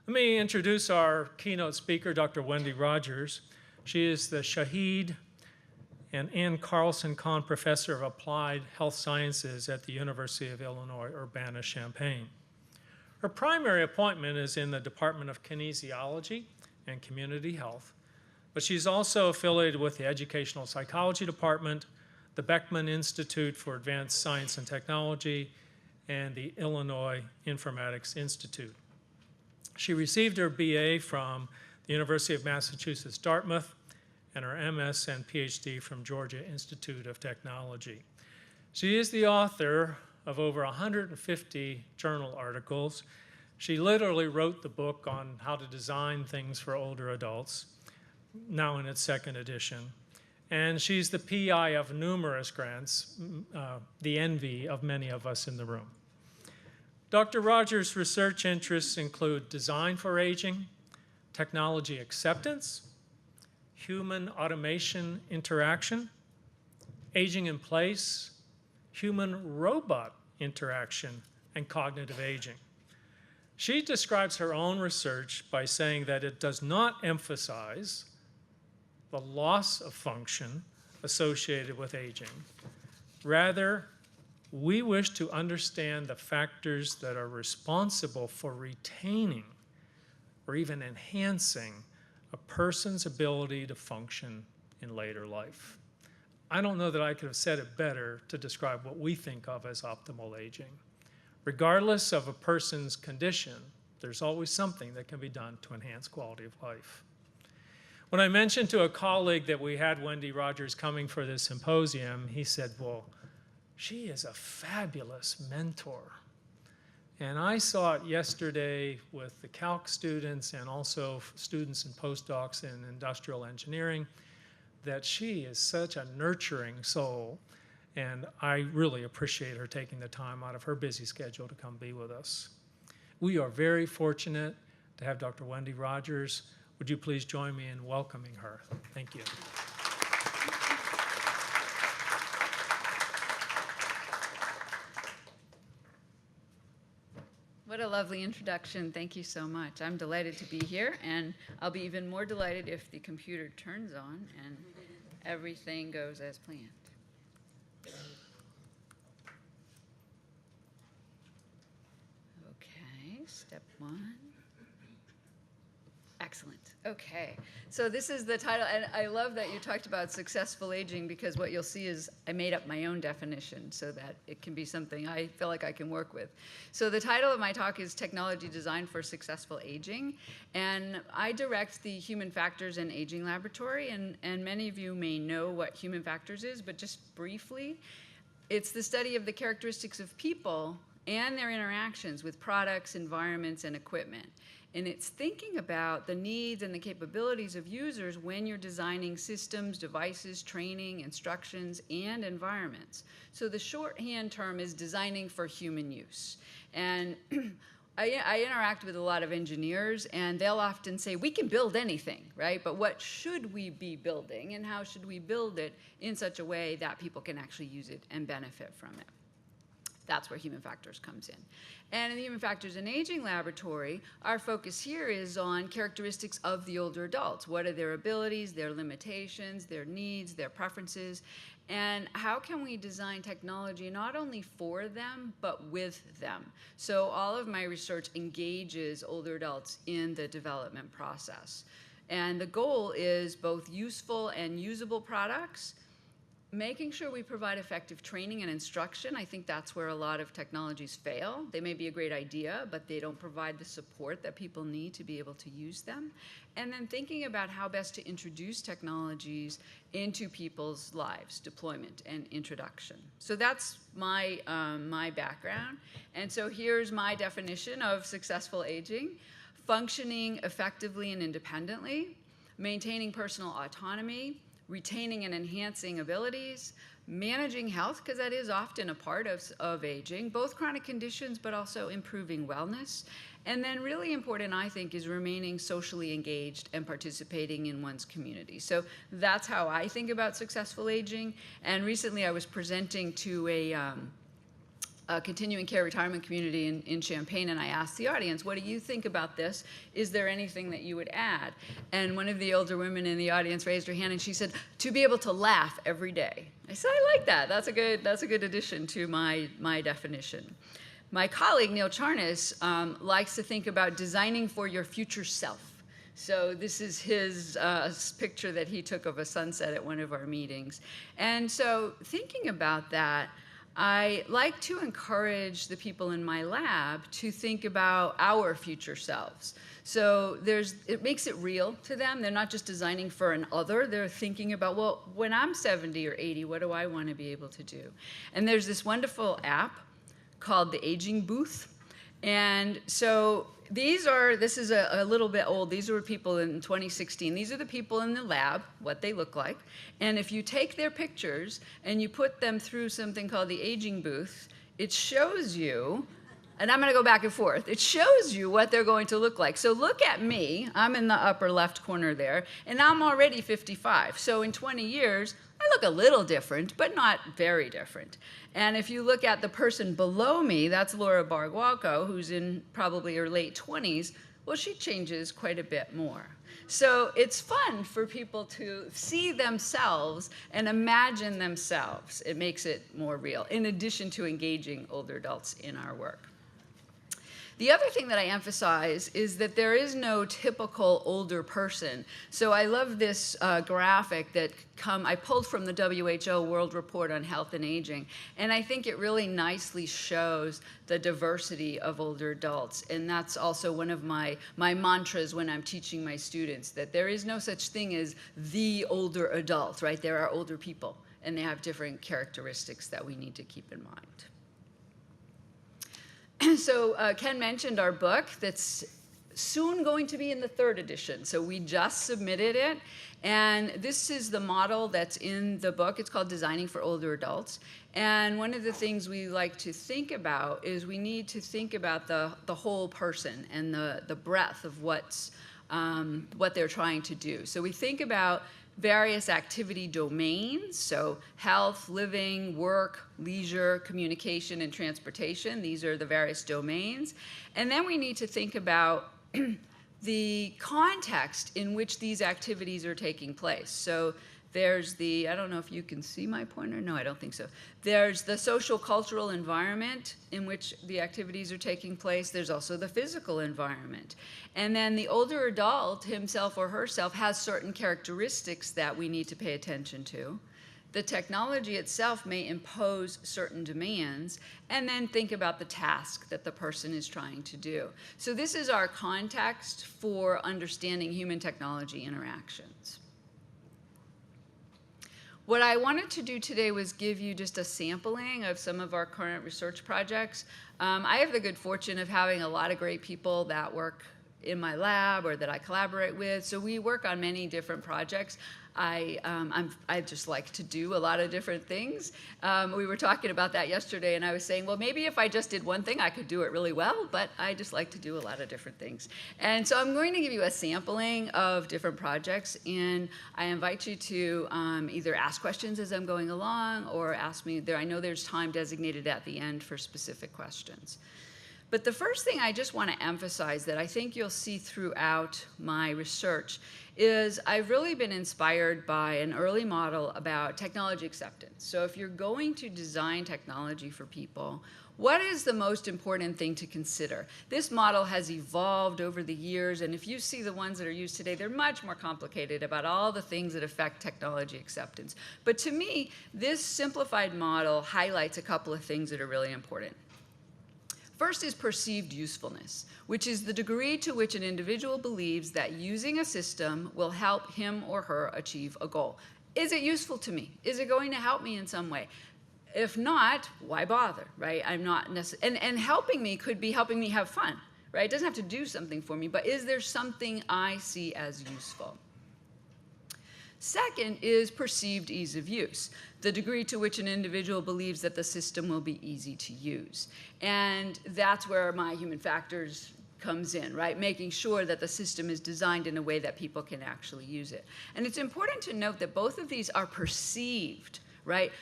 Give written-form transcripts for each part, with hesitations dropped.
Let me introduce our keynote speaker, Dr. Wendy Rogers. She is the Shahid and Ann Carlson Kahn Professor of Applied Health Sciences at the University of Illinois, Urbana-Champaign. Her primary appointment is in the Department of Kinesiology and Community Health, but she's also affiliated with the Educational Psychology Department, the Beckman Institute for Advanced Science and Technology, and the Illinois Informatics Institute. She received her BA from the University of Massachusetts, Dartmouth, and her MS and PhD from Georgia Institute of Technology. She is the author of over 150 journal articles. She literally wrote the book on how to design things for older adults, now in its second edition. And she's the PI of numerous grants, the envy of many of us in the room. Dr. Rogers' research interests include design for aging, technology acceptance, human automation interaction, aging in place, human-robot interaction, and cognitive aging. She describes her own research by saying that it does not emphasize the loss of function associated with aging. Rather, we wish to understand the factors that are responsible for retaining or even enhancing a person's ability to function in later life. I don't know that I could have said it better to describe what we think of as optimal aging. Regardless of a person's condition, there's always something that can be done to enhance quality of life. When I mentioned to a colleague that we had Wendy Rogers coming for this symposium, he said, well, she is a fabulous mentor. And I saw it yesterday with the CALC students and also students and postdocs in industrial engineering, that she is such a nurturing soul. And I really appreciate her taking the time out of her busy schedule to come be with us. We are very fortunate to have Dr. Wendy Rogers. Would you please join me in welcoming her? Thank you. What a lovely introduction. Thank you so much. I'm delighted to be here, and I'll be even more delighted if the computer turns on and everything goes as planned. Okay, step one. Excellent. Okay, so this is the title, and I love that you talked about successful aging, because what you'll see is I made up my own definition so that it can be something I feel like I can work with. So the title of my talk is Technology Designed for Successful Aging, and I direct the Human Factors and Aging Laboratory, and many of you may know what Human Factors is, but just briefly, it's the study of the characteristics of people and their interactions with products, environments, and equipment. And it's thinking about the needs and the capabilities of users when you're designing systems, devices, training, instructions, and environments. So the shorthand term is designing for human use. And I interact with a lot of engineers, and they'll often say, we can build anything, right? But what should we be building, and how should we build it in such a way that people can actually use it and benefit from it? That's where Human Factors comes in. And in the Human Factors and Aging Laboratory, our focus here is on characteristics of the older adults. What are their abilities, their limitations, their needs, their preferences, and how can we design technology not only for them, but with them? So all of my research engages older adults in the development process. And the goal is both useful and usable products, making sure we provide effective training and instruction. I think that's where a lot of technologies fail. They may be a great idea, but they don't provide the support that people need to be able to use them. And then thinking about how best to introduce technologies into people's lives, deployment and introduction. So that's my, my background. And so here's my definition of successful aging: functioning effectively and independently, maintaining personal autonomy, retaining and enhancing abilities, managing health, because that is often a part of aging, both chronic conditions, but also improving wellness. And then really important, I think, is remaining socially engaged and participating in one's community. So that's how I think about successful aging. And recently I was presenting to continuing care retirement community in Champaign, and I asked the audience, what do you think about this? Is there anything that you would add? And one of the older women in the audience raised her hand and she said, to be able to laugh every day. I said, I like that. That's a good addition to my definition. My colleague, Neil Charnas, likes to think about designing for your future self. So this is his picture that he took of a sunset at one of our meetings. And so thinking about that, I like to encourage the people in my lab to think about our future selves. So it makes it real to them. They're not just designing for an other. They're thinking about, well, when I'm 70 or 80, what do I want to be able to do? And there's this wonderful app called the Aging Booth. And so this is a little bit old. These were people in 2016. These are the people in the lab, what they look like. And if you take their pictures and you put them through something called the Aging Booth, it shows you, and I'm going to go back and forth, it shows you what they're going to look like. So look at me. I'm in the upper left corner there, and I'm already 55. So in 20 years, I look a little different, but not very different. And if you look at the person below me, that's Laura Bargualco, who's in probably her late 20s, well, she changes quite a bit more. So it's fun for people to see themselves and imagine themselves. It makes it more real, in addition to engaging older adults in our work. The other thing that I emphasize is that there is no typical older person. So I love this graphic that I pulled from the WHO World Report on Health and Aging. And I think it really nicely shows the diversity of older adults. And that's also one of my mantras when I'm teaching my students, that there is no such thing as the older adult, right? There are older people, and they have different characteristics that we need to keep in mind. So Ken mentioned our book that's soon going to be in the 3rd edition. So we just submitted it. And this is the model that's in the book. It's called Designing for Older Adults. And one of the things we like to think about is we need to think about the whole person and the breadth of what they're trying to do. So we think about various activity domains, so health, living, work, leisure, communication, and transportation. These are the various domains. And then we need to think about the context in which these activities are taking place. So there's I don't know if you can see my pointer. No, I don't think so. There's the social cultural environment in which the activities are taking place. There's also the physical environment. And then the older adult, himself or herself, has certain characteristics that we need to pay attention to. The technology itself may impose certain demands, and then think about the task that the person is trying to do. So this is our context for understanding human-technology interactions. What I wanted to do today was give you just a sampling of some of our current research projects. I have the good fortune of having a lot of great people that work in my lab or that I collaborate with. So we work on many different projects. I just like to do a lot of different things. We were talking about that yesterday, and I was saying, well, maybe if I just did one thing, I could do it really well, but I just like to do a lot of different things. And so I'm going to give you a sampling of different projects, and I invite you to either ask questions as I'm going along or ask me. I know there's time designated at the end for specific questions. But the first thing I just want to emphasize that I think you'll see throughout my research is I've really been inspired by an early model about technology acceptance. So if you're going to design technology for people, what is the most important thing to consider? This model has evolved over the years, and if you see the ones that are used today, they're much more complicated about all the things that affect technology acceptance. But to me, this simplified model highlights a couple of things that are really important. First is perceived usefulness, which is the degree to which an individual believes that using a system will help him or her achieve a goal. Is it useful to me? Is it going to help me in some way? If not, why bother, right? I'm not necessarily, and helping me could be helping me have fun, right? It doesn't have to do something for me, but is there something I see as useful? Second is perceived ease of use, the degree to which an individual believes that the system will be easy to use. And that's where my human factors comes in, right? Making sure that the system is designed in a way that people can actually use it. And it's important to note that both of these are perceived, right?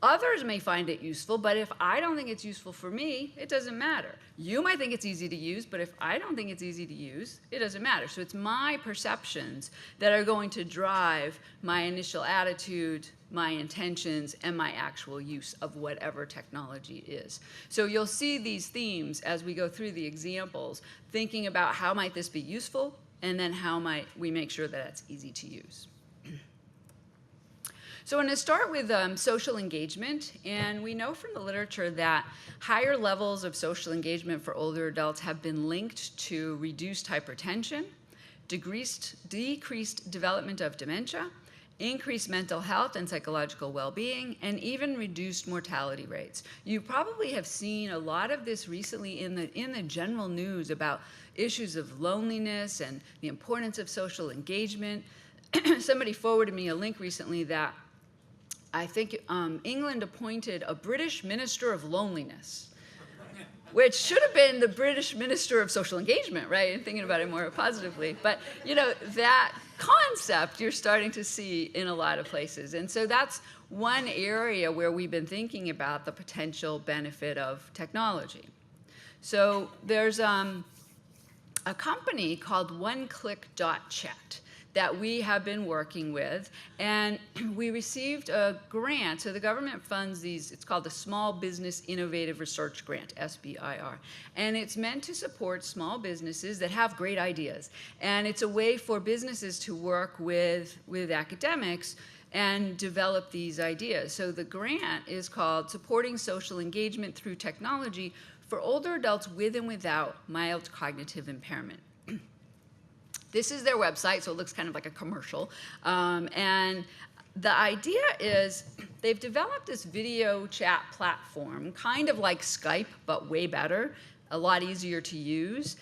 Others may find it useful, but if I don't think it's useful for me, it doesn't matter. You might think it's easy to use, but if I don't think it's easy to use, it doesn't matter. So it's my perceptions that are going to drive my initial attitude, my intentions, and my actual use of whatever technology is. So you'll see these themes as we go through the examples, thinking about how might this be useful, and then how might we make sure that it's easy to use. So I'm going to start with social engagement, and we know from the literature that higher levels of social engagement for older adults have been linked to reduced hypertension, decreased development of dementia, increased mental health and psychological well-being, and even reduced mortality rates. You probably have seen a lot of this recently in the general news about issues of loneliness and the importance of social engagement. Somebody forwarded me a link recently that I think England appointed a British Minister of Loneliness, which should have been the British Minister of Social Engagement, right? And thinking about it more positively. But, you know, that concept you're starting to see in a lot of places. And so that's one area where we've been thinking about the potential benefit of technology. So there's a company called OneClick.chat that we have been working with, and we received a grant. So the government funds these, it's called the Small Business Innovative Research Grant, SBIR, and it's meant to support small businesses that have great ideas. And it's a way for businesses to work with academics and develop these ideas. So the grant is called Supporting Social Engagement Through Technology for Older Adults with and Without Mild Cognitive Impairment. This is their website, so it looks kind of like a commercial. And the idea is they've developed this video chat platform, kind of like Skype, but way better, a lot easier to use,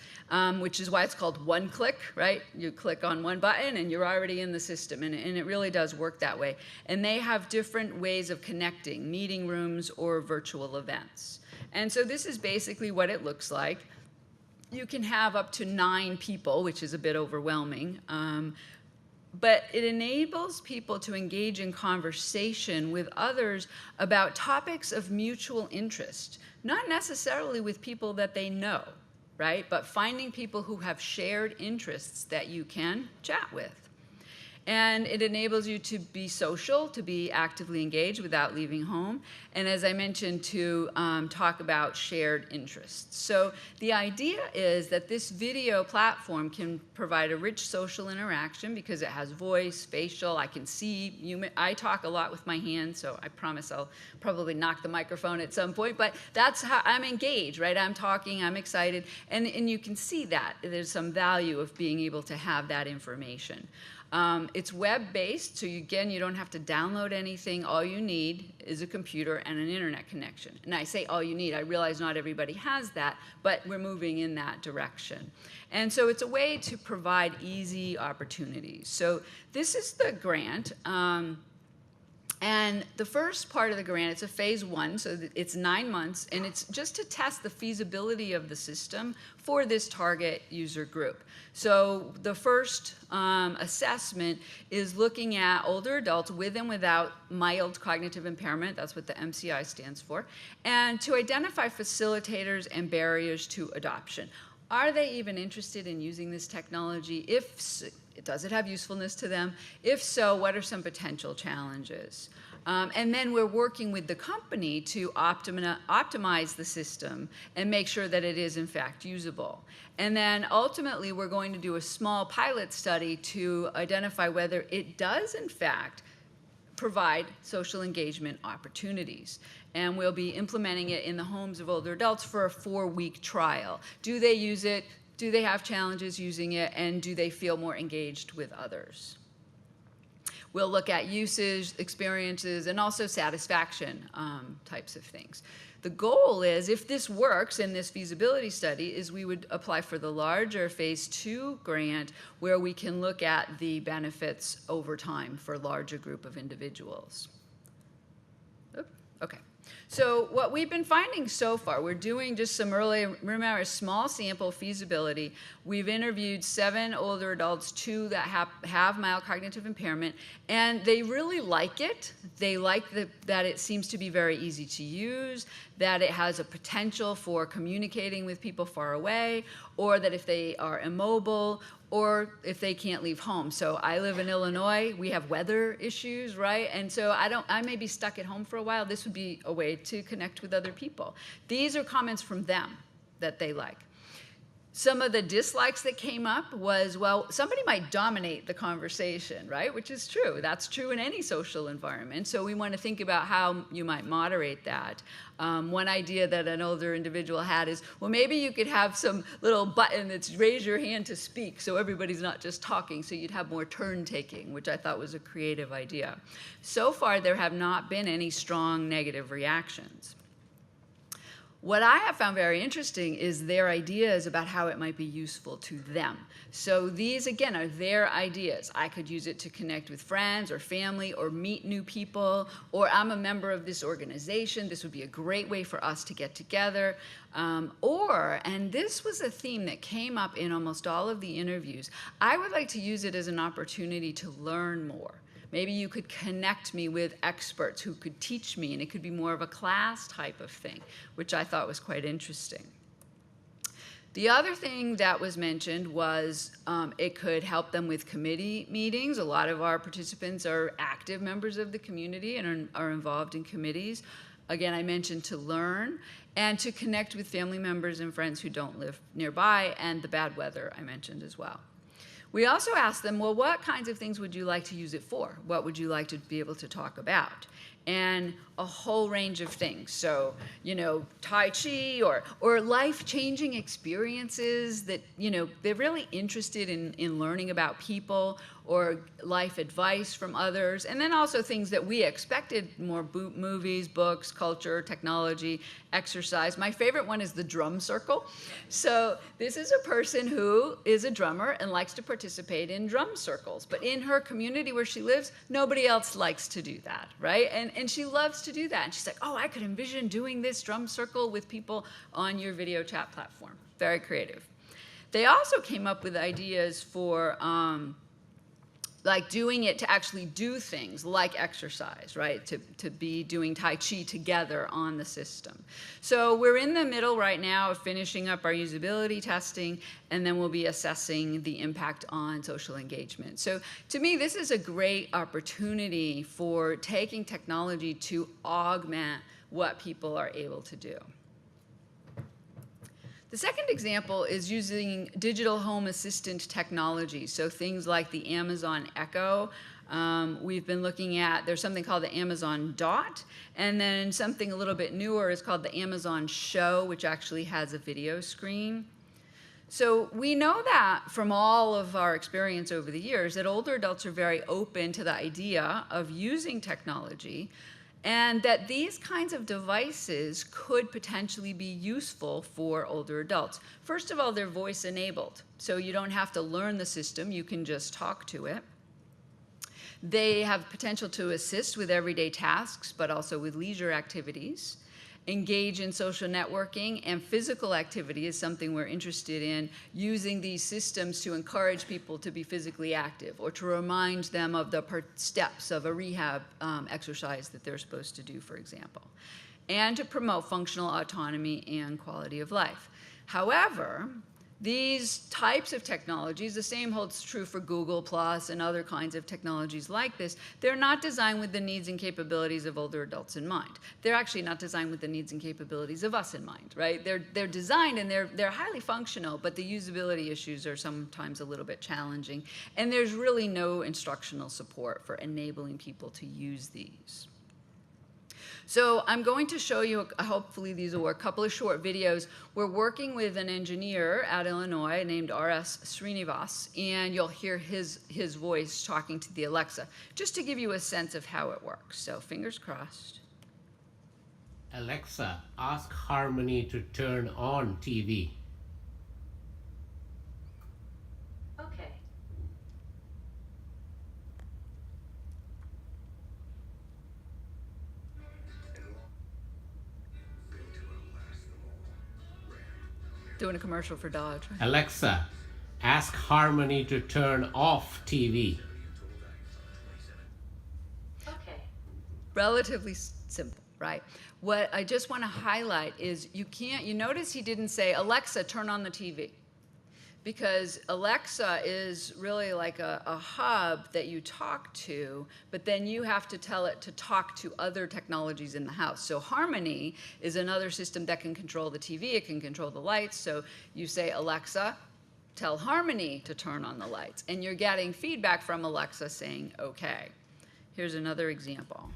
which is why it's called OneClick, right? You click on one button and you're already in the system, and it really does work that way. And they have different ways of connecting, meeting rooms or virtual events. And so this is basically what it looks like. You can have up to 9 people, which is a bit overwhelming, but it enables people to engage in conversation with others about topics of mutual interest, not necessarily with people that they know, right? But finding people who have shared interests that you can chat with. And it enables you to be social, to be actively engaged without leaving home, and as I mentioned, to talk about shared interests. So the idea is that this video platform can provide a rich social interaction because it has voice, facial, I can see, I talk a lot with my hands, so I promise I'll probably knock the microphone at some point, but that's how I'm engaged, right? I'm talking, I'm excited, and you can see that. There's some value of being able to have that information. It's web-based, so again, you don't have to download anything. All you need is a computer and an internet connection. And I say all you need. I realize not everybody has that, but we're moving in that direction. And so it's a way to provide easy opportunities. So this is the grant. And the first part of the grant, it's a phase 1, so it's 9 months, and it's just to test the feasibility of the system for this target user group. So the first assessment is looking at older adults with and without mild cognitive impairment, that's what the MCI stands for, and to identify facilitators and barriers to adoption. Are they even interested in using this technology? Does it have usefulness to them? If so, what are some potential challenges? And then we're working with the company to optimize the system and make sure that it is in fact usable. And then ultimately we're going to do a small pilot study to identify whether it does in fact provide social engagement opportunities. And we'll be implementing it in the homes of older adults for a 4-week trial. Do they use it? Do they have challenges using it? And do they feel more engaged with others? We'll look at usage, experiences, and also satisfaction types of things. The goal is, if this works in this feasibility study, is we would apply for the larger phase 2 grant where we can look at the benefits over time for a larger group of individuals. Okay. So what we've been finding so far, we're doing just some early, remember, a small sample feasibility. We've interviewed 7 older adults, 2 that have mild cognitive impairment, and they really like it. They like that it seems to be very easy to use, that it has a potential for communicating with people far away, or that if they are immobile, or if they can't leave home. So I live in Illinois, we have weather issues, right? And so I may be stuck at home for a while. This would be a way to connect with other people. These are comments from them that they like. Some of the dislikes that came up was, well, somebody might dominate the conversation, right? Which is true. That's true in any social environment. So we want to think about how you might moderate that. One idea that an older individual had is, well, maybe you could have some little button that's raise your hand to speak so everybody's not just talking, so you'd have more turn taking, which I thought was a creative idea. So far, there have not been any strong negative reactions. What I have found very interesting is their ideas about how it might be useful to them. So these, again, are their ideas. I could use it to connect with friends or family or meet new people, or I'm a member of this organization. This would be a great way for us to get together. And this was a theme that came up in almost all of the interviews, I would like to use it as an opportunity to learn more. Maybe you could connect me with experts who could teach me, and it could be more of a class type of thing, which I thought was quite interesting. The other thing that was mentioned was it could help them with committee meetings. A lot of our participants are active members of the community and are involved in committees. Again, I mentioned to learn and to connect with family members and friends who don't live nearby, and the bad weather I mentioned as well. We also asked them, well, what kinds of things would you like to use it for? What would you like to be able to talk about? And a whole range of things. So, Tai Chi or life-changing experiences that, they're really interested in learning about people, or life advice from others. And then also things that we expected, more movies, books, culture, technology, exercise. My favorite one is the drum circle. So this is a person who is a drummer and likes to participate in drum circles. But in her community where she lives, nobody else likes to do that, right? And she loves to do that. And she's like, oh, I could envision doing this drum circle with people on your video chat platform. Very creative. They also came up with ideas for like doing it to actually do things like exercise, right? To be doing Tai Chi together on the system. So we're in the middle right now of finishing up our usability testing, and then we'll be assessing the impact on social engagement. So to me, this is a great opportunity for taking technology to augment what people are able to do. The second example is using digital home assistant technology, so things like the Amazon Echo. We've been looking at, there's something called the Amazon Dot, and then something a little bit newer is called the Amazon Show, which actually has a video screen. So we know that from all of our experience over the years that older adults are very open to the idea of using technology, and that these kinds of devices could potentially be useful for older adults. First of all, they're voice enabled, so you don't have to learn the system, you can just talk to it. They have potential to assist with everyday tasks, but also with leisure activities. Engage in social networking, and physical activity is something we're interested in, using these systems to encourage people to be physically active or to remind them of the steps of a rehab exercise that they're supposed to do, for example, and to promote functional autonomy and quality of life. However, these types of technologies, the same holds true for Google Plus and other kinds of technologies like this, they're not designed with the needs and capabilities of older adults in mind. They're actually not designed with the needs and capabilities of us in mind, right? They're designed and they're highly functional, but the usability issues are sometimes a little bit challenging, and there's really no instructional support for enabling people to use these. So I'm going to show you, hopefully these will work, a couple of short videos. We're working with an engineer at Illinois named R.S. Srinivas, and you'll hear his voice talking to the Alexa, just to give you a sense of how it works. So fingers crossed. Alexa, ask Harmony to turn on TV. Okay. Doing a commercial for Dodge. Alexa, ask Harmony to turn off TV. Okay. Relatively simple, right? What I just want to highlight is you notice he didn't say, Alexa, turn on the TV. Because Alexa is really like a hub that you talk to, but then you have to tell it to talk to other technologies in the house. So Harmony is another system that can control the TV, it can control the lights. So you say, Alexa, tell Harmony to turn on the lights. And you're getting feedback from Alexa saying, okay. Here's another example.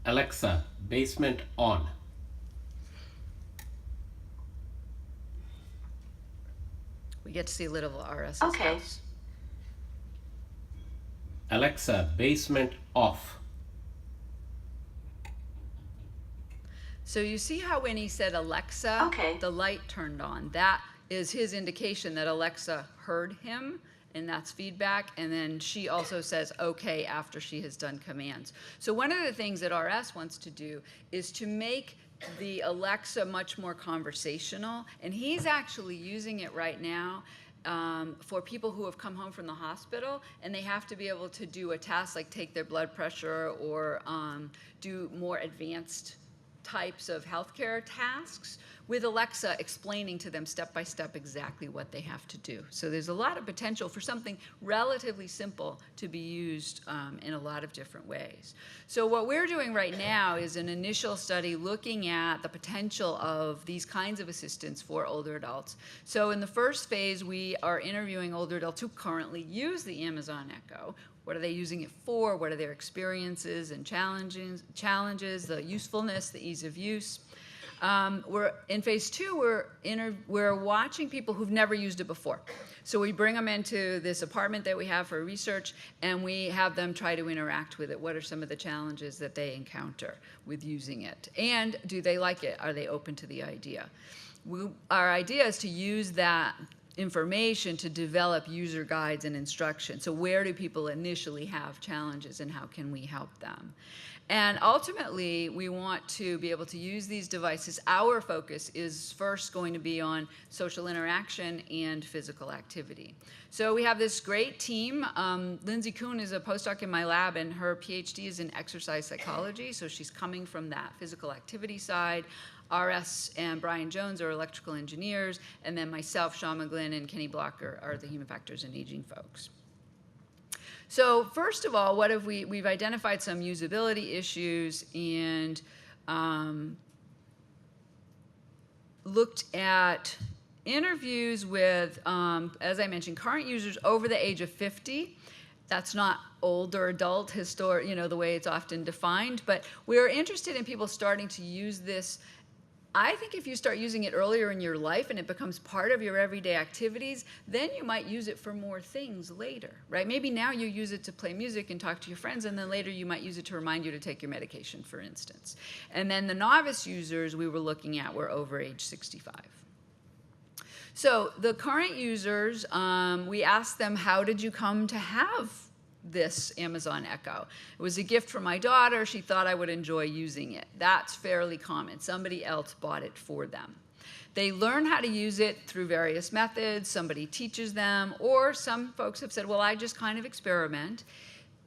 Alexa, basement on. We get to see a little of RS's Okay. house. Alexa, basement off. So you see how when he said Alexa, Okay. the light turned on. That is his indication that Alexa heard him, and that's feedback. And then she also says okay after she has done commands. So one of the things that RS wants to do is to make the Alexa much more conversational, and he's actually using it right now for people who have come home from the hospital and they have to be able to do a task like take their blood pressure or do more advanced types of healthcare tasks with Alexa explaining to them step by step exactly what they have to do. So there's a lot of potential for something relatively simple to be used in a lot of different ways. So what we're doing right now is an initial study looking at the potential of these kinds of assistants for older adults. So in the first phase, we are interviewing older adults who currently use the Amazon Echo. What are they using it for? What are their experiences and challenges, the usefulness, the ease of use? We're in phase 2. We're watching people who've never used it before. So we bring them into this apartment that we have for research, and we have them try to interact with it. What are some of the challenges that they encounter with using it? And do they like it? Are they open to the idea? Our idea is to use that information to develop user guides and instructions. So where do people initially have challenges and how can we help them? And ultimately, we want to be able to use these devices. Our focus is first going to be on social interaction and physical activity. So we have this great team. Lindsay Kuhn is a postdoc in my lab, and her PhD is in exercise psychology, so she's coming from that physical activity side. RS and Brian Jones are electrical engineers, and then myself, Sean McGlynn, and Kenny Blocker are the human factors and aging folks. So first of all, what have we've identified some usability issues and looked at interviews with, as I mentioned, current users over the age of 50. That's not old or adult, the way it's often defined, but we're interested in people starting to use this. I think if you start using it earlier in your life and it becomes part of your everyday activities, then you might use it for more things later, right? Maybe now you use it to play music and talk to your friends, and then later you might use it to remind you to take your medication, for instance. And then the novice users we were looking at were over age 65. So the current users, we asked them, how did you come to have this Amazon Echo? It was a gift from my daughter. She thought I would enjoy using it. That's fairly common. Somebody else bought it for them. They learn how to use it through various methods. Somebody teaches them, or some folks have said, well, I just kind of experiment.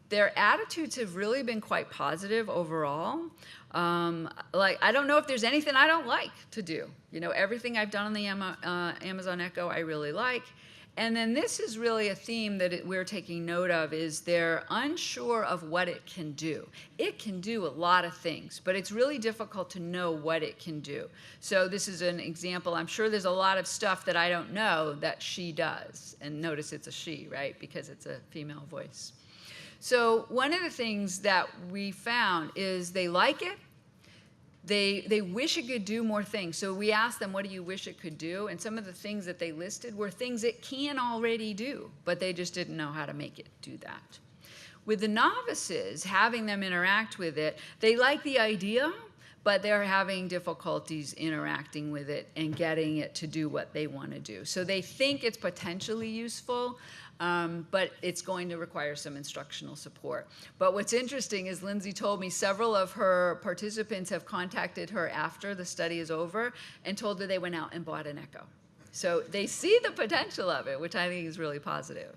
Their attitudes have really been quite positive overall. I don't know if there's anything I don't like to do. Everything I've done on the Amazon Echo I really like. And then this is really a theme that we're taking note of, is they're unsure of what it can do. It can do a lot of things, but it's really difficult to know what it can do. So this is an example. I'm sure there's a lot of stuff that I don't know that she does. And notice it's a she, right? Because it's a female voice. So one of the things that we found is they like it. They wish it could do more things. So we asked them, what do you wish it could do? And some of the things that they listed were things it can already do, but they just didn't know how to make it do that. With the novices, having them interact with it, they like the idea, but they're having difficulties interacting with it and getting it to do what they want to do. So they think it's potentially useful, but it's going to require some instructional support. But what's interesting is Lindsay told me several of her participants have contacted her after the study is over and told her they went out and bought an Echo. So they see the potential of it, which I think is really positive.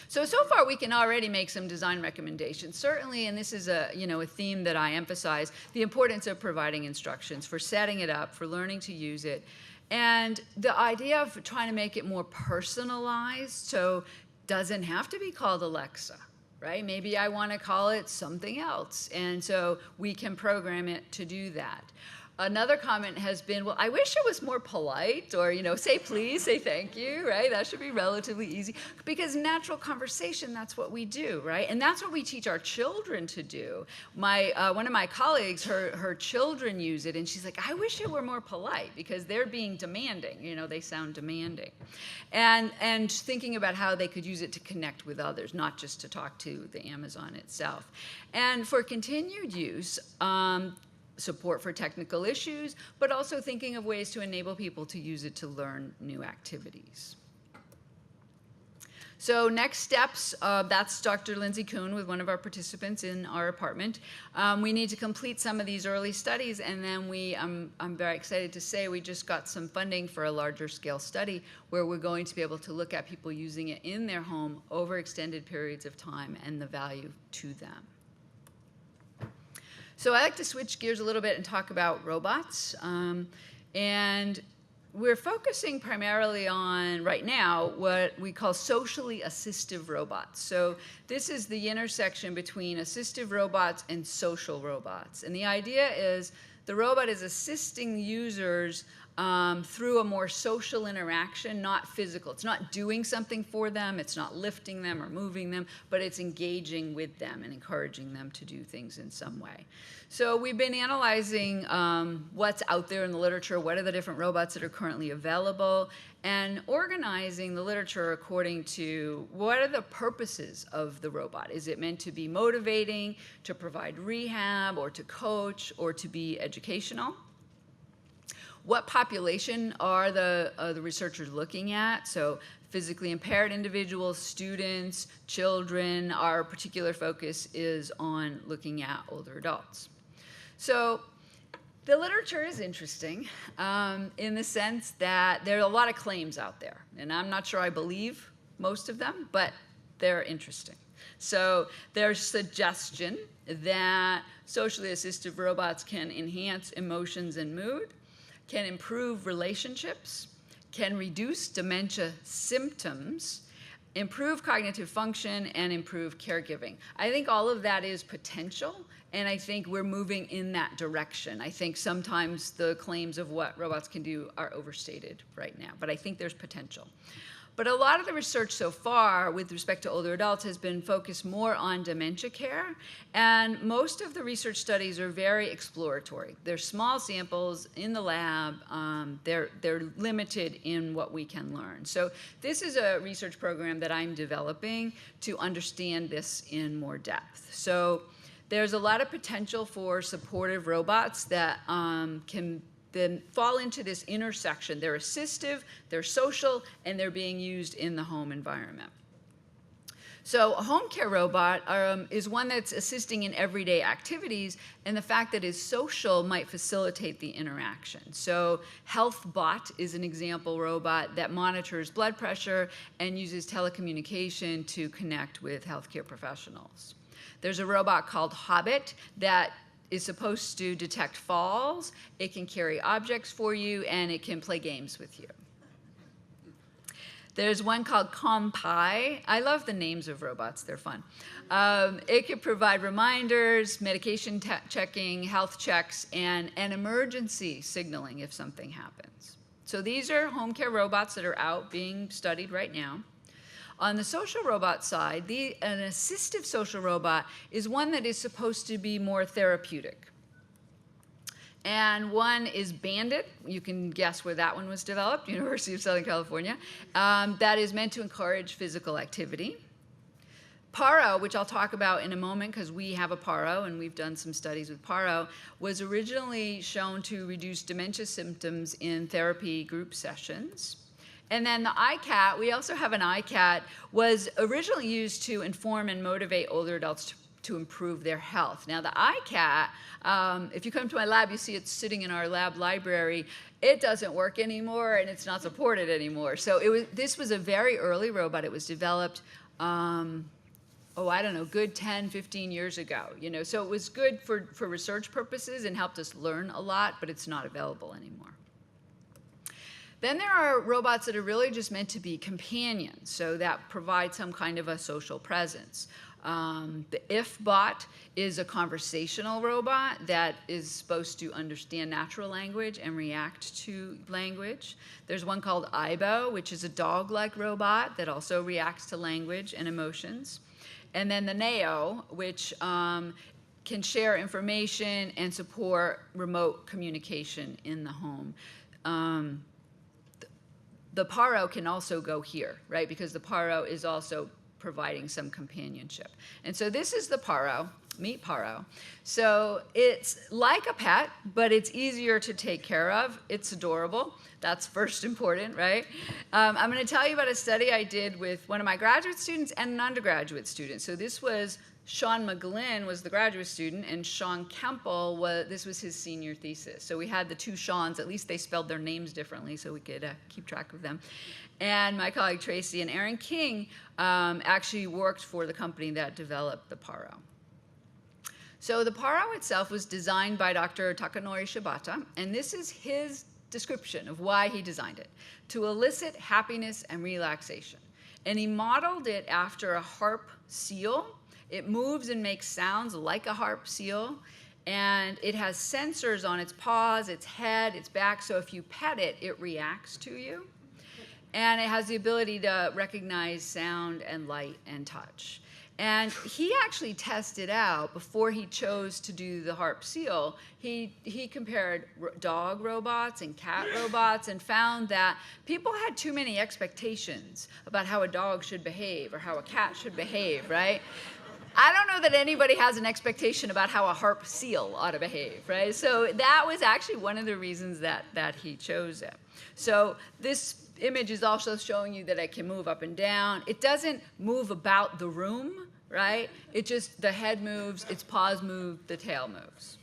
So far we can already make some design recommendations. Certainly, and this is a theme that I emphasize, the importance of providing instructions for setting it up, for learning to use it. And the idea of trying to make it more personalized, so doesn't have to be called Alexa, right? Maybe I want to call it something else. And so we can program it to do that. Another comment has been, well, I wish it was more polite, or, say please, say thank you, right? That should be relatively easy. Because natural conversation, that's what we do, right? And that's what we teach our children to do. One of my colleagues, her children use it, and she's like, I wish it were more polite, because they're being demanding, they sound demanding. And thinking about how they could use it to connect with others, not just to talk to the Amazon itself. And for continued use, support for technical issues, but also thinking of ways to enable people to use it to learn new activities. So next steps, that's Dr. Lindsay Kuhn with one of our participants in our apartment. We need to complete some of these early studies, and then I'm very excited to say we just got some funding for a larger scale study where we're going to be able to look at people using it in their home over extended periods of time and the value to them. So I like to switch gears a little bit and talk about robots. And we're focusing primarily on, right now, what we call socially assistive robots. So this is the intersection between assistive robots and social robots. And the idea is the robot is assisting users through a more social interaction, not physical. It's not doing something for them, it's not lifting them or moving them, but it's engaging with them and encouraging them to do things in some way. So we've been analyzing what's out there in the literature, what are the different robots that are currently available, and organizing the literature according to what are the purposes of the robot. Is it meant to be motivating, to provide rehab, or to coach, or to be educational? What population are the researchers looking at? So physically impaired individuals, students, children. Our particular focus is on looking at older adults. So the literature is interesting in the sense that there are a lot of claims out there. And I'm not sure I believe most of them, but they're interesting. So there's suggestion that socially assistive robots can enhance emotions and mood, can improve relationships, can reduce dementia symptoms, improve cognitive function, and improve caregiving. I think all of that is potential, and I think we're moving in that direction. I think sometimes the claims of what robots can do are overstated right now, but I think there's potential. But a lot of the research so far with respect to older adults has been focused more on dementia care, and most of the research studies are very exploratory. They're small samples in the lab. They're limited in what we can learn. So this is a research program that I'm developing to understand this in more depth. So there's a lot of potential for supportive robots that can then fall into this intersection. They're assistive, they're social, and they're being used in the home environment. So a home care robot is one that's assisting in everyday activities, and the fact that it's social might facilitate the interaction. So HealthBot is an example robot that monitors blood pressure and uses telecommunication to connect with healthcare professionals. There's a robot called Hobbit that is supposed to detect falls, it can carry objects for you, and it can play games with you. There's one called Compai. I love the names of robots, they're fun. It can provide reminders, medication checking, health checks, and emergency signaling if something happens. So these are home care robots that are out being studied right now. On the social robot side, an assistive social robot is one that is supposed to be more therapeutic. And one is Bandit. You can guess where that one was developed, University of Southern California. That is meant to encourage physical activity. Paro, which I'll talk about in a moment because we have a Paro and we've done some studies with Paro, was originally shown to reduce dementia symptoms in therapy group sessions. And then the iCat, we also have an iCat, was originally used to inform and motivate older adults to improve their health. Now the iCat, if you come to my lab, you see it's sitting in our lab library. It doesn't work anymore, and it's not supported anymore. So this was a very early robot. It was developed, I don't know, good 10, 15 years ago. So it was good for research purposes and helped us learn a lot, but it's not available anymore. Then there are robots that are really just meant to be companions, so that provide some kind of a social presence. The IfBot is a conversational robot that is supposed to understand natural language and react to language. There's one called Aibo, which is a dog-like robot that also reacts to language and emotions. And then the Neo, which can share information and support remote communication in the home. The Paro can also go here, right? Because the Paro is also providing some companionship. And so this is the Paro, meet Paro. So it's like a pet, but it's easier to take care of. It's adorable. That's first important, right? I'm going to tell you about a study I did with one of my graduate students and an undergraduate student. So this was Sean McGlynn was the graduate student, and Sean Kemple, this was his senior thesis. So we had the two Seans, at least they spelled their names differently so we could keep track of them. And my colleague Tracy and Aaron King actually worked for the company that developed the Paro. So the Paro itself was designed by Dr. Takanori Shibata, and this is his description of why he designed it: to elicit happiness and relaxation. And he modeled it after a harp seal. It moves and makes sounds like a harp seal, and it has sensors on its paws, its head, its back, so if you pet it, it reacts to you. And it has the ability to recognize sound and light and touch. And he actually tested out, before he chose to do the harp seal, he compared dog robots and cat robots and found that people had too many expectations about how a dog should behave or how a cat should behave, right? I don't know that anybody has an expectation about how a harp seal ought to behave, right? So that was actually one of the reasons that he chose it. So this image is also showing you that it can move up and down. It doesn't move about the room, right? It just, the head moves, its paws move, the tail moves.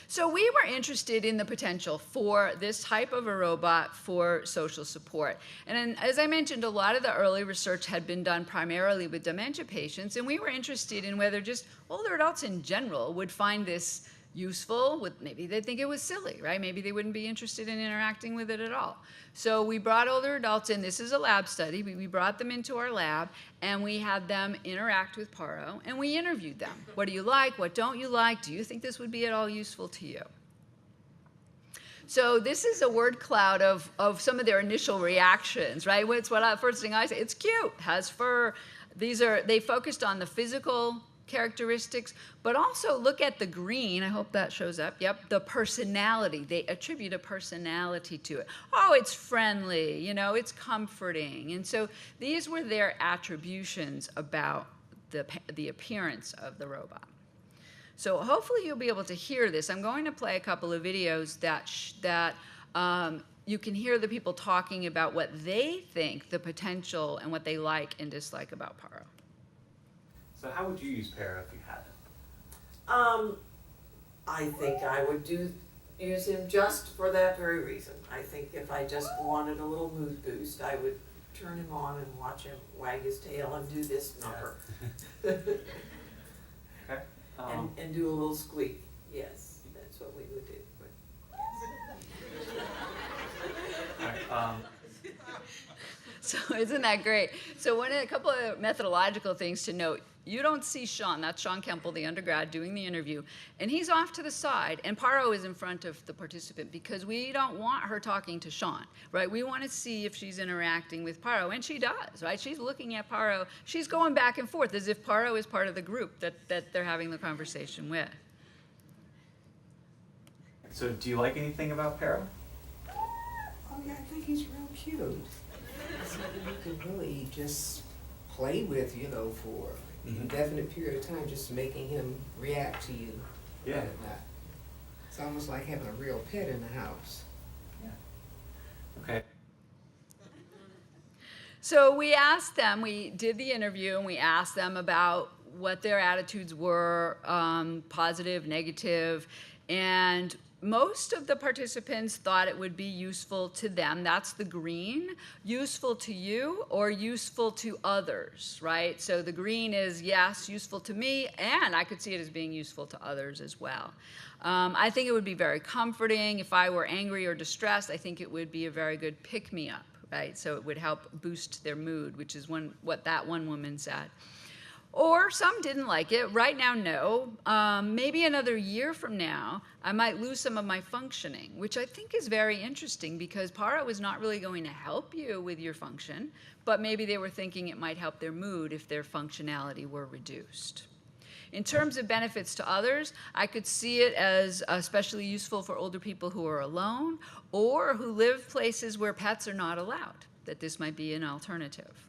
So we were interested in the potential for this type of a robot for social support. And as I mentioned, a lot of the early research had been done primarily with dementia patients, and we were interested in whether just older adults in general would find this useful. Maybe they'd think it was silly, right? Maybe they wouldn't be interested in interacting with it at all. So we brought older adults in. This is a lab study. We brought them into our lab, and we had them interact with Paro, and we interviewed them. What do you like? What don't you like? Do you think this would be at all useful to you? So this is a word cloud of some of their initial reactions, right? First thing I say, it's cute, has fur. They focused on the physical characteristics, but also look at the green. I hope that shows up. Yep, the personality. They attribute a personality to it. Oh, it's friendly, it's comforting. And so these were their attributions about the appearance of the robot. So hopefully you'll be able to hear this. I'm going to play a couple of videos that you can hear the people talking about what they think the potential and what they like and dislike about Paro. So how would you use Paro if you had it? I think I would use him just for that very reason. I think if I just wanted a little mood boost, I would turn him on and watch him wag his tail and do this number. Okay. And do a little squeak. Yes, that's what we would do. But, yes. All right, So isn't that great? So a couple of methodological things to note. You don't see Sean, that's Sean Kemple, the undergrad, doing the interview, and he's off to the side, and Paro is in front of the participant because we don't want her talking to Sean, right? We want to see if she's interacting with Paro, and she does, right? She's looking at Paro. She's going back and forth as if Paro is part of the group that they're having the conversation with. so do you like anything about Paro? Oh yeah, I think he's real cute. Something you can really just play with, for an indefinite period of time, just making him react to you. Yeah. And whatnot. It's almost like having a real pet in the house. Yeah. Okay. So we did the interview, and we asked them about what their attitudes were, positive, negative, and most of the participants thought it would be useful to them. That's the green. Useful to you or useful to others, right? So the green is, yes, useful to me, and I could see it as being useful to others as well. I think it would be very comforting. If I were angry or distressed, I think it would be a very good pick-me-up, right? So it would help boost their mood, which is what that one woman said. Or some didn't like it. Right now, no. Maybe another year from now, I might lose some of my functioning, which I think is very interesting because Paro is not really going to help you with your function, but maybe they were thinking it might help their mood if their functionality were reduced. In terms of benefits to others, I could see it as especially useful for older people who are alone or who live places where pets are not allowed, that this might be an alternative.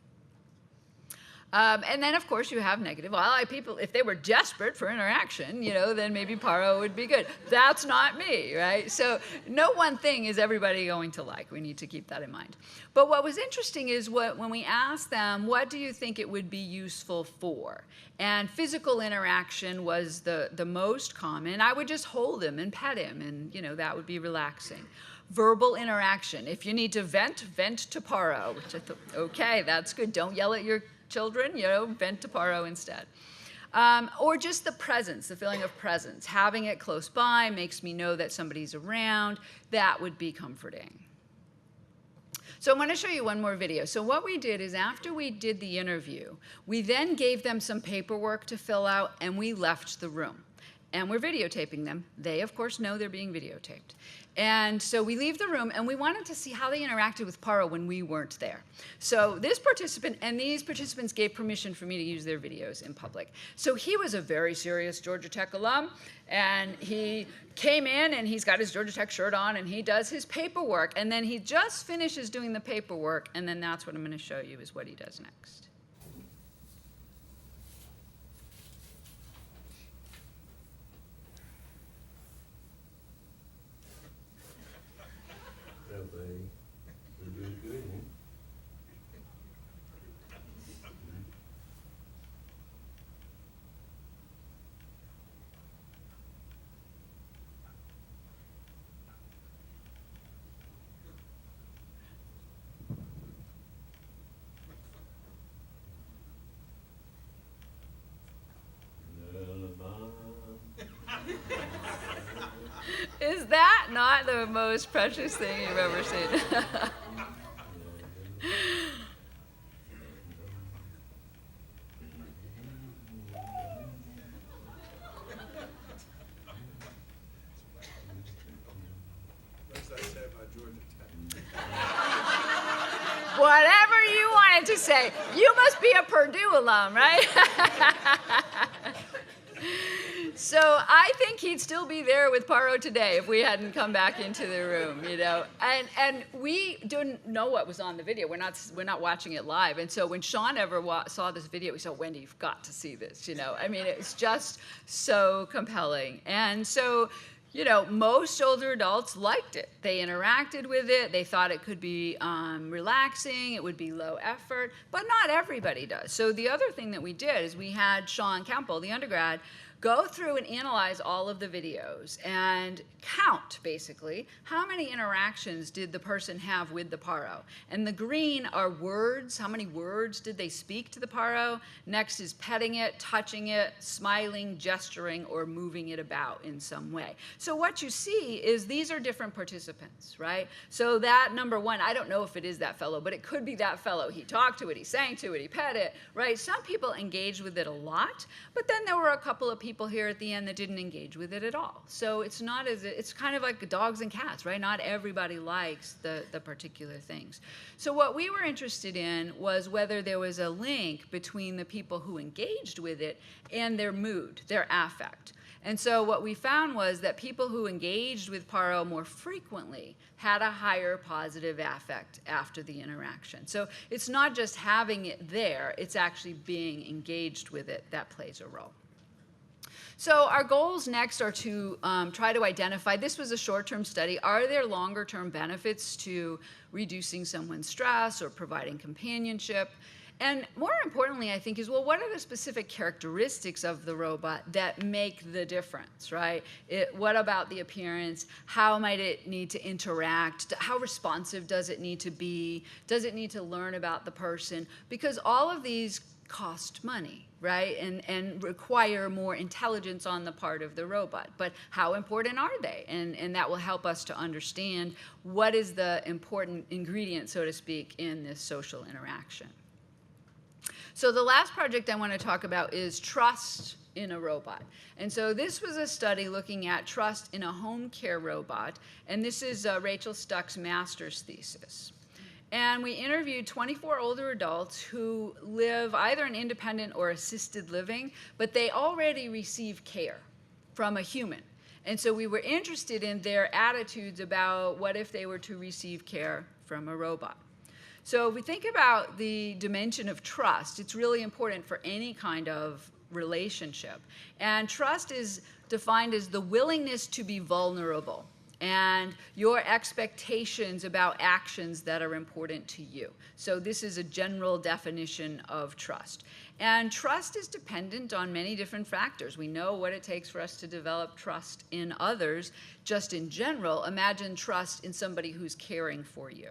And then, of course, you have negative. Well, people, if they were desperate for interaction, then maybe Paro would be good. That's not me, right? So no one thing is everybody going to like. We need to keep that in mind. But what was interesting is when we asked them, what do you think it would be useful for? And physical interaction was the most common. I would just hold him and pet him, and, that would be relaxing. Verbal interaction. If you need to vent to Paro, which I thought, okay, that's good. Don't yell at your children, vent to Paro instead. Or just the presence, the feeling of presence. Having it close by makes me know that somebody's around. That would be comforting. So I'm going to show you one more video. So what we did is after we did the interview, we then gave them some paperwork to fill out, and we left the room. And we're videotaping them. They, of course, know they're being videotaped. And so we leave the room, and we wanted to see how they interacted with Paro when we weren't there. So this participant, and these participants gave permission for me to use their videos in public. So he was a very serious Georgia Tech alum, and he came in, and he's got his Georgia Tech shirt on, and he does his paperwork, and then he just finishes doing the paperwork, and then that's what I'm going to show you is what he does next. Is that not the most precious thing you've ever seen? What does that say about Georgia Tech? Whatever you wanted to say. You must be a Purdue alum, right? So I think he'd still be there with Paro today if we hadn't come back into the room, And we didn't know what was on the video. We're not watching it live. And so when Sean ever saw this video, he said, "Wendy, you've got to see this." I mean, it's just so compelling. And so, most older adults liked it. They interacted with it. They thought it could be relaxing. It would be low effort. But not everybody does. So the other thing that we did is we had Sean Campbell, the undergrad, go through and analyze all of the videos and count, basically, how many interactions did the person have with the Paro. And the green are words. How many words did they speak to the Paro? Next is petting it, touching it, smiling, gesturing, or moving it about in some way. So what you see is these are different participants, right? So that number one, I don't know if it is that fellow, but it could be that fellow. He talked to it, he sang to it, he pet it, right? Some people engaged with it a lot, but then there were a couple of people here at the end that didn't engage with it at all. So it's kind of like dogs and cats, right? Not everybody likes the particular things. So what we were interested in was whether there was a link between the people who engaged with it and their mood, their affect. And so what we found was that people who engaged with Paro more frequently had a higher positive affect after the interaction. So it's not just having it there, it's actually being engaged with it that plays a role. So our goals next are to try to identify, this was a short-term study, are there longer-term benefits to reducing someone's stress or providing companionship? And more importantly, I think, is, well, what are the specific characteristics of the robot that make the difference, right? What about the appearance? How might it need to interact? How responsive does it need to be? Does it need to learn about the person? Because all of these cost money, right? And require more intelligence on the part of the robot. But how important are they? And that will help us to understand what is the important ingredient, so to speak, in this social interaction. So the last project I want to talk about is trust in a robot. And so this was a study looking at trust in a home care robot. And this is Rachel Stuck's master's thesis. And we interviewed 24 older adults who live either in independent or assisted living, but they already receive care from a human. And so we were interested in their attitudes about what if they were to receive care from a robot. So if we think about the dimension of trust, it's really important for any kind of relationship. And trust is defined as the willingness to be vulnerable and your expectations about actions that are important to you. So this is a general definition of trust. And trust is dependent on many different factors. We know what it takes for us to develop trust in others. Just in general, imagine trust in somebody who's caring for you.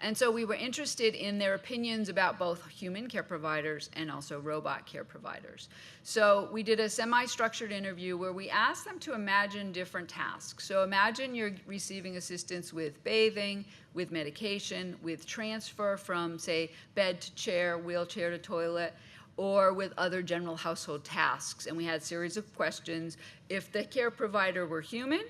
And so we were interested in their opinions about both human care providers and also robot care providers. So we did a semi-structured interview where we asked them to imagine different tasks. So imagine you're receiving assistance with bathing, with medication, with transfer from, say, bed to chair, wheelchair to toilet, or with other general household tasks. And we had a series of questions if the care provider were human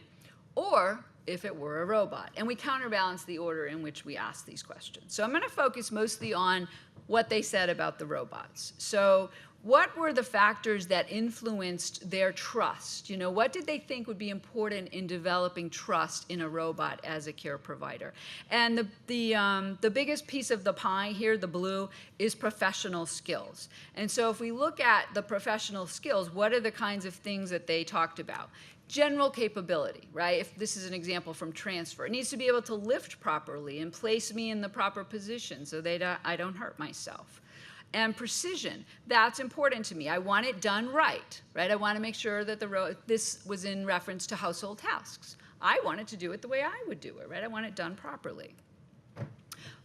or if it were a robot. And we counterbalanced the order in which we asked these questions. So I'm going to focus mostly on what they said about the robots. So what were the factors that influenced their trust? You know, what did they think would be important in developing trust in a robot as a care provider? And the biggest piece of the pie here, the blue, is professional skills. And so if we look at the professional skills, what are the kinds of things that they talked about? General capability, right? If this is an example from transfer, it needs to be able to lift properly and place me in the proper position so that I don't hurt myself. And precision, that's important to me. I want it done right? I want to make sure that this was in reference to household tasks. I wanted to do it the way I would do it, right? I want it done properly.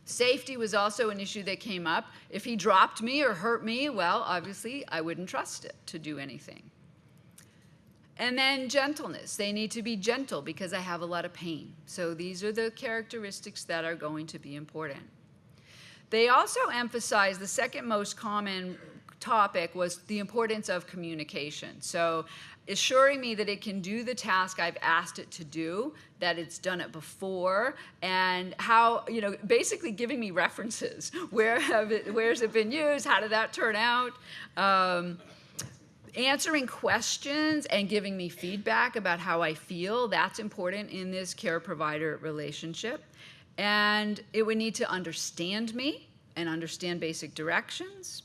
Safety was also an issue that came up. If he dropped me or hurt me, well, obviously, I wouldn't trust it to do anything. And then gentleness. They need to be gentle because I have a lot of pain. So these are the characteristics that are going to be important. They also emphasized the second most common topic was the importance of communication. So assuring me that it can do the task I've asked it to do, that it's done it before, and how, you know, basically giving me references. Where's it been used? How did that turn out? Answering questions and giving me feedback about how I feel, that's important in this care-provider relationship. And it would need to understand me and understand basic directions.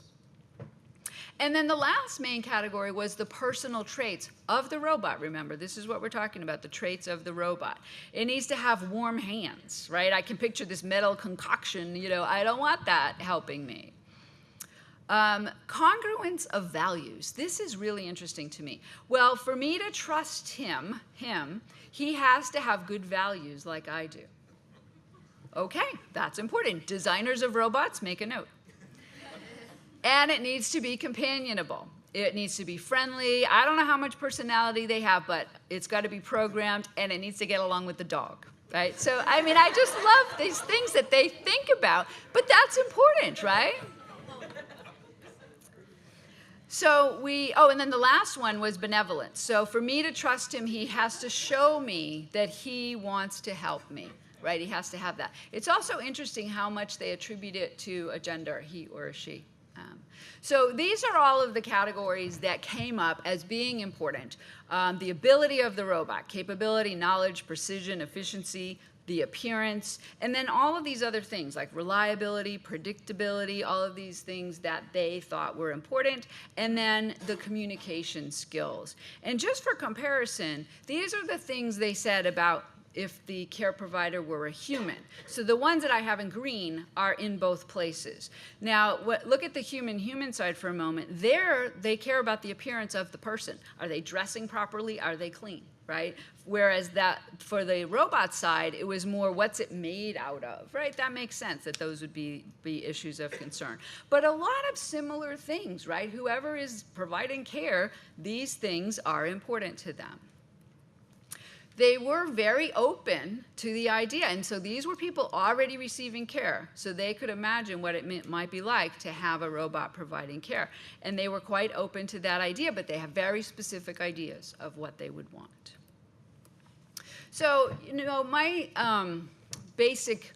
And then the last main category was the personal traits of the robot. Remember, this is what we're talking about, the traits of the robot. It needs to have warm hands, right? I can picture this metal concoction, you know, I don't want that helping me. Congruence of values. This is really interesting to me. Well, for me to trust him, he has to have good values like I do. Okay, that's important. Designers of robots, make a note. And it needs to be companionable. It needs to be friendly. I don't know how much personality they have, but it's got to be programmed, and it needs to get along with the dog, right? So, I mean, I just love these things that they think about, but that's important, right? So and then the last one was benevolence. So for me to trust him, he has to show me that he wants to help me, right? He has to have that. It's also interesting how much they attribute it to a gender, he or she. So these are all of the categories that came up as being important. The ability of the robot, capability, knowledge, precision, efficiency, the appearance, and then all of these other things like reliability, predictability, all of these things that they thought were important, and then the communication skills. And just for comparison, these are the things they said about if the care provider were a human. So the ones that I have in green are in both places. Now, look at the human side for a moment. There, they care about the appearance of the person. Are they dressing properly? Are they clean? Right? Whereas that for the robot side, it was more what's it made out of, right? That makes sense that those would be issues of concern. But a lot of similar things, right? Whoever is providing care, these things are important to them. They were very open to the idea, and so these were people already receiving care, so they could imagine what it might be like to have a robot providing care. And they were quite open to that idea, but they have very specific ideas of what they would want. So, my basic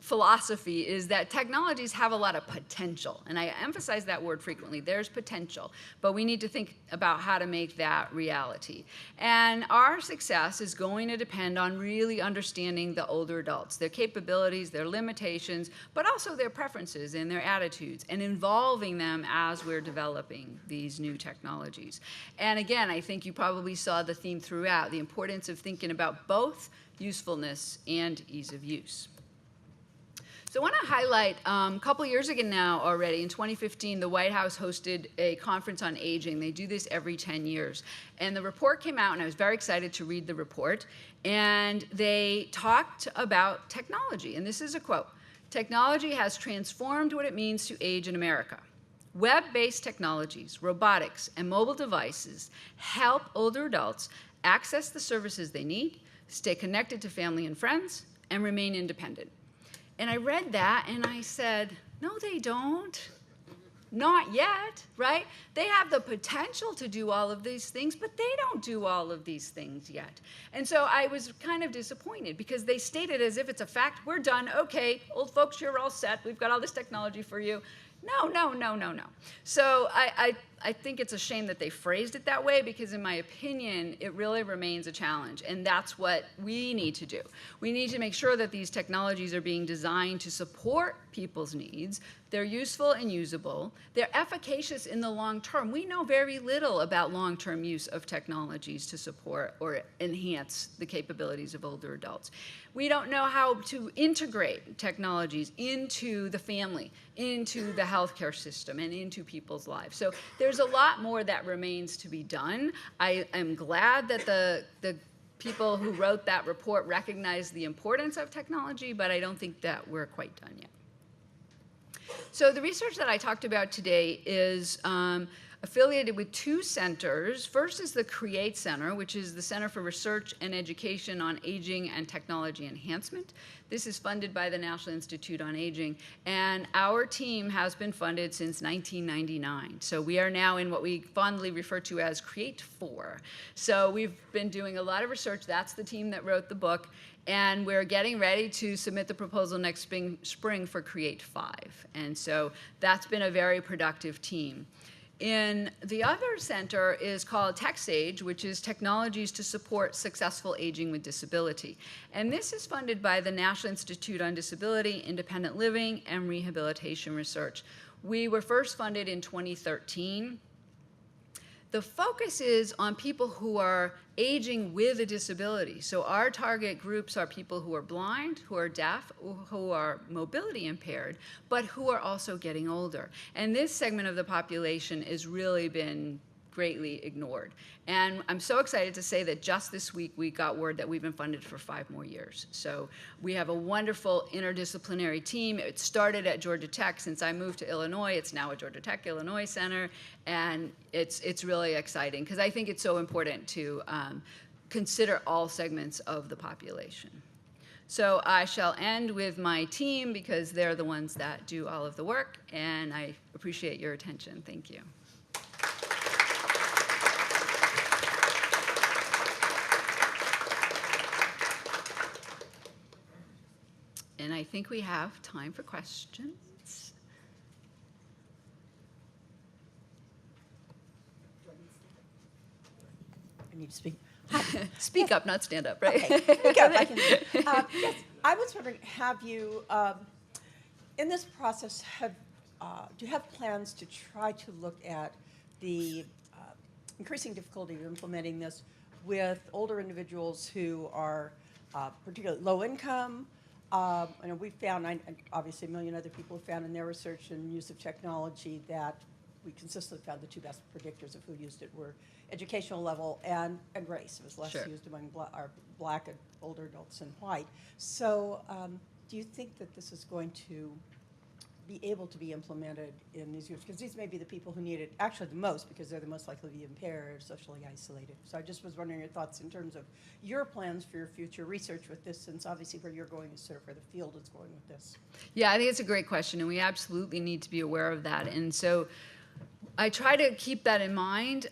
philosophy is that technologies have a lot of potential, and I emphasize that word frequently. There's potential, but we need to think about how to make that reality. And our success is going to depend on really understanding the older adults, their capabilities, their limitations, but also their preferences and their attitudes, and involving them as we're developing these new technologies. And again, I think you probably saw the theme throughout, the importance of thinking about both usefulness and ease of use. So I want to highlight, a couple years ago now already, in 2015, the White House hosted a conference on aging. They do this every 10 years. And the report came out, and I was very excited to read the report. And they talked about technology. And this is a quote: "Technology has transformed what it means to age in America. Web-based technologies, robotics, and mobile devices help older adults access the services they need, stay connected to family and friends, and remain independent." And I read that and I said, no, they don't. Not yet, right? They have the potential to do all of these things, but they don't do all of these things yet. And so I was kind of disappointed because they stated as if it's a fact, we're done, okay, old folks, you're all set, we've got all this technology for you. No, no, no, no, no. So I think it's a shame that they phrased it that way because in my opinion, it really remains a challenge. And that's what we need to do. We need to make sure that these technologies are being designed to support people's needs. They're useful and usable. They're efficacious in the long term. We know very little about long-term use of technologies to support or enhance the capabilities of older adults. We don't know how to integrate technologies into the family, into the healthcare system, and into people's lives. So there's a lot more that remains to be done. I am glad that the people who wrote that report recognized the importance of technology, but I don't think that we're quite done yet. So the research that I talked about today is affiliated with two centers. First is the CREATE Center, which is the Center for Research and Education on Aging and Technology Enhancement. This is funded by the National Institute on Aging, and our team has been funded since 1999. So we are now in what we fondly refer to as CREATE 4. So we've been doing a lot of research. That's the team that wrote the book. And we're getting ready to submit the proposal next spring for CREATE 5. And so that's been a very productive team. In the other center is called TechSage, which is Technologies to Support Successful Aging with Disability. And this is funded by the National Institute on Disability, Independent Living, and Rehabilitation Research. We were first funded in 2013. The focus is on people who are aging with a disability. So our target groups are people who are blind, who are deaf, who are mobility impaired, but who are also getting older. And this segment of the population has really been greatly ignored. And I'm so excited to say that just this week we got word that we've been funded for 5 more years. So we have a wonderful interdisciplinary team. It started at Georgia Tech. Since I moved to Illinois, it's now a Georgia Tech Illinois Center, and it's really exciting because I think it's so important to consider all segments of the population. So I shall end with my team because they're the ones that do all of the work, and I appreciate your attention. Thank you. And I think we have time for questions. I need to speak. Speak up, not stand up, right? Okay, speak up. I can. Yes, I was wondering, have you, in this process, do you have plans to try to look at the increasing difficulty of implementing this with older individuals who are particularly low income. I know we found, and obviously a million other people have found in their research and use of technology that we consistently found the two best predictors of who used it were educational level and race. It was less Sure. used among our black and older adults than white. So do you think that this is going to be able to be implemented in these groups? Because these may be the people who need it actually the most, because they're the most likely to be impaired, socially isolated. So I just was wondering your thoughts in terms of your plans for your future research with this, since obviously where you're going is sort of where the field is going with this. Yeah, I think it's a great question, and we absolutely need to be aware of that. And so I try to keep that in mind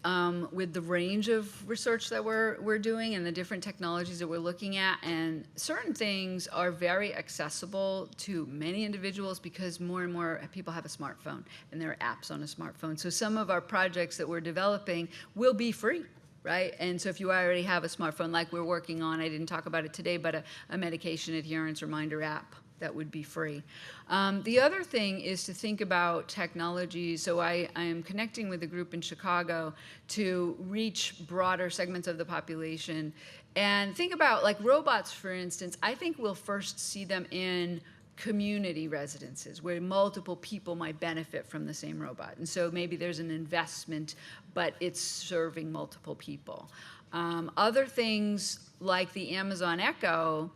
with the range of research that we're doing and the different technologies that we're looking at. And certain things are very accessible to many individuals because more and more people have a smartphone and there are apps on a smartphone. So some of our projects that we're developing will be free. Right? And so if you already have a smartphone, like we're working on, I didn't talk about it today, but a medication adherence reminder app that would be free. The other thing is to think about technology. So I am connecting with a group in Chicago to reach broader segments of the population. And think about like robots, for instance. I think we'll first see them in community residences where multiple people might benefit from the same robot. And so maybe there's an investment, but it's serving multiple people. Other things like the Amazon Echo,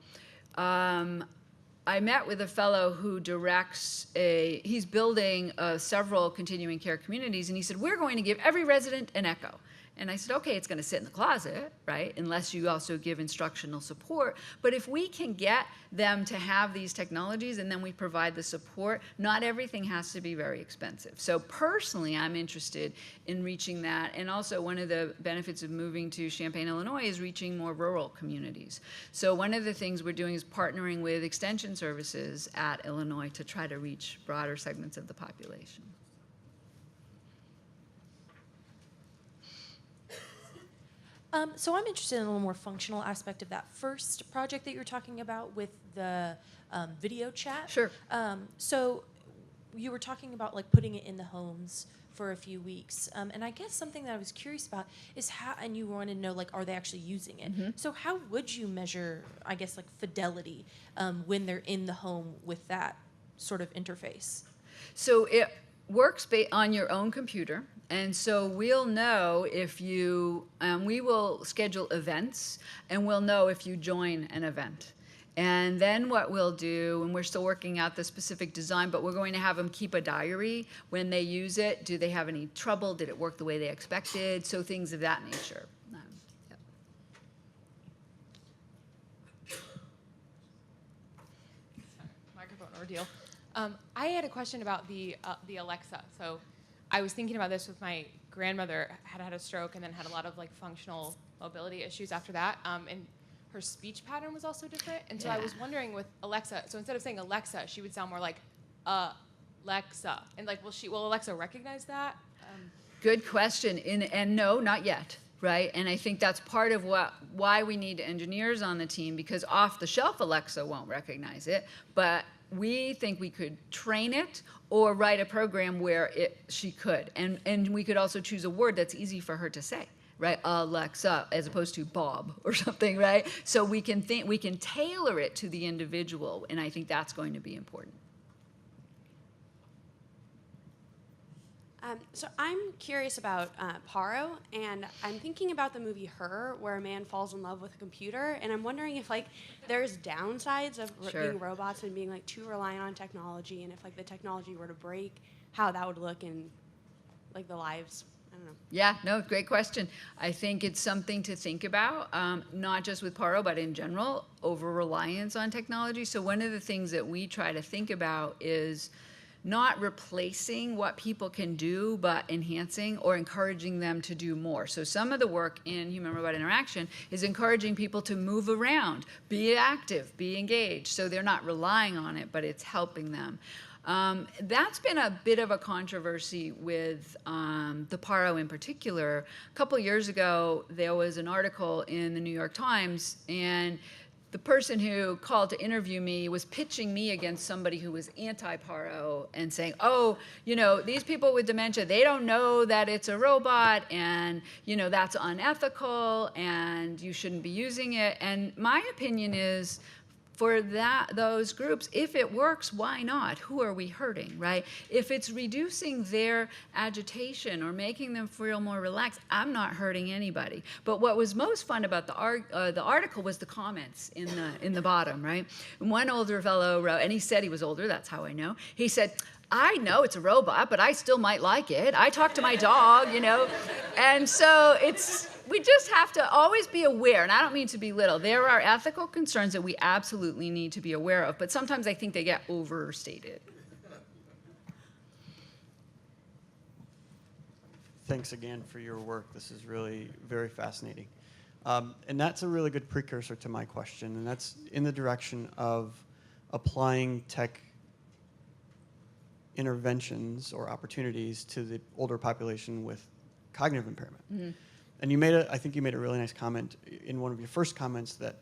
I met with a fellow who directs he's building several continuing care communities, and he said, we're going to give every resident an Echo. And I said, okay, it's going to sit in the closet, right, unless you also give instructional support. But if we can get them to have these technologies and then we provide the support, not everything has to be very expensive. So personally, I'm interested in reaching that. And also one of the benefits of moving to Champaign, Illinois is reaching more rural communities. So one of the things we're doing is partnering with extension services at Illinois to try to reach broader segments of the population. So I'm interested in a little more functional aspect of that first project that you were talking about with the video chat. Sure. So you were talking about like putting it in the homes for a few weeks. And I guess something that I was curious about is how, and you want to know, like, are they actually using it? Mm-hmm. So how would you measure, I guess, like fidelity when they're in the home with that sort of interface? So it works on your own computer. And so we'll know if you, we will schedule events, and we'll know if you join an event. And then what we'll do, and we're still working out the specific design, but we're going to have them keep a diary when they use it. Do they have any trouble? Did it work the way they expected? So things of that nature. Yep. Microphone ordeal. I had a question about the Alexa. So I was thinking about this with my grandmother, had a stroke and then had a lot of like functional mobility issues after that. And her speech pattern was also different. And so I was wondering with Alexa, so instead of saying Alexa, she would sound more like Alexa. And like, will Alexa recognize that? Good question. And no, not yet. Right? And I think that's part of why we need engineers on the team, because off-the-shelf Alexa won't recognize it, but we think we could train it or write a program where she could. And we could also choose a word that's easy for her to say, right? Alexa, as opposed to Bob or something, right? So we can tailor it to the individual, and I think that's going to be important. So I'm curious about Paro, and I'm thinking about the movie Her, where a man falls in love with a computer, and I'm wondering if like there's downsides of being robots and being like too reliant on technology, and if like the technology were to break, how that would look in like the lives. I don't know. Yeah, no, great question. I think it's something to think about, not just with Paro, but in general, over-reliance on technology. So one of the things that we try to think about is not replacing what people can do, but enhancing or encouraging them to do more. So some of the work in human-robot interaction is encouraging people to move around, be active, be engaged. So they're not relying on it, but it's helping them. That's been a bit of a controversy with the Paro in particular. A couple years ago, there was an article in the New York Times, and the person who called to interview me was pitching me against somebody who was anti-Paro and saying, oh, you know, these people with dementia, they don't know that it's a robot, and, you know, that's unethical, and you shouldn't be using it. And my opinion is, for those groups, if it works, why not? Who are we hurting, right? If it's reducing their agitation or making them feel more relaxed, I'm not hurting anybody. But what was most fun about the article was the comments in the bottom, right? And one older fellow wrote, and he said he was older, that's how I know. He said, I know it's a robot, but I still might like it. I talk to my dog, you know? And so we just have to always be aware, and I don't mean to belittle. There are ethical concerns that we absolutely need to be aware of, but sometimes I think they get overstated. Thanks again for your work. This is really very fascinating. And that's a really good precursor to my question, and that's in the direction of applying tech interventions or opportunities to the older population with cognitive impairment. Mm-hmm. And I think you made a really nice comment in one of your first comments that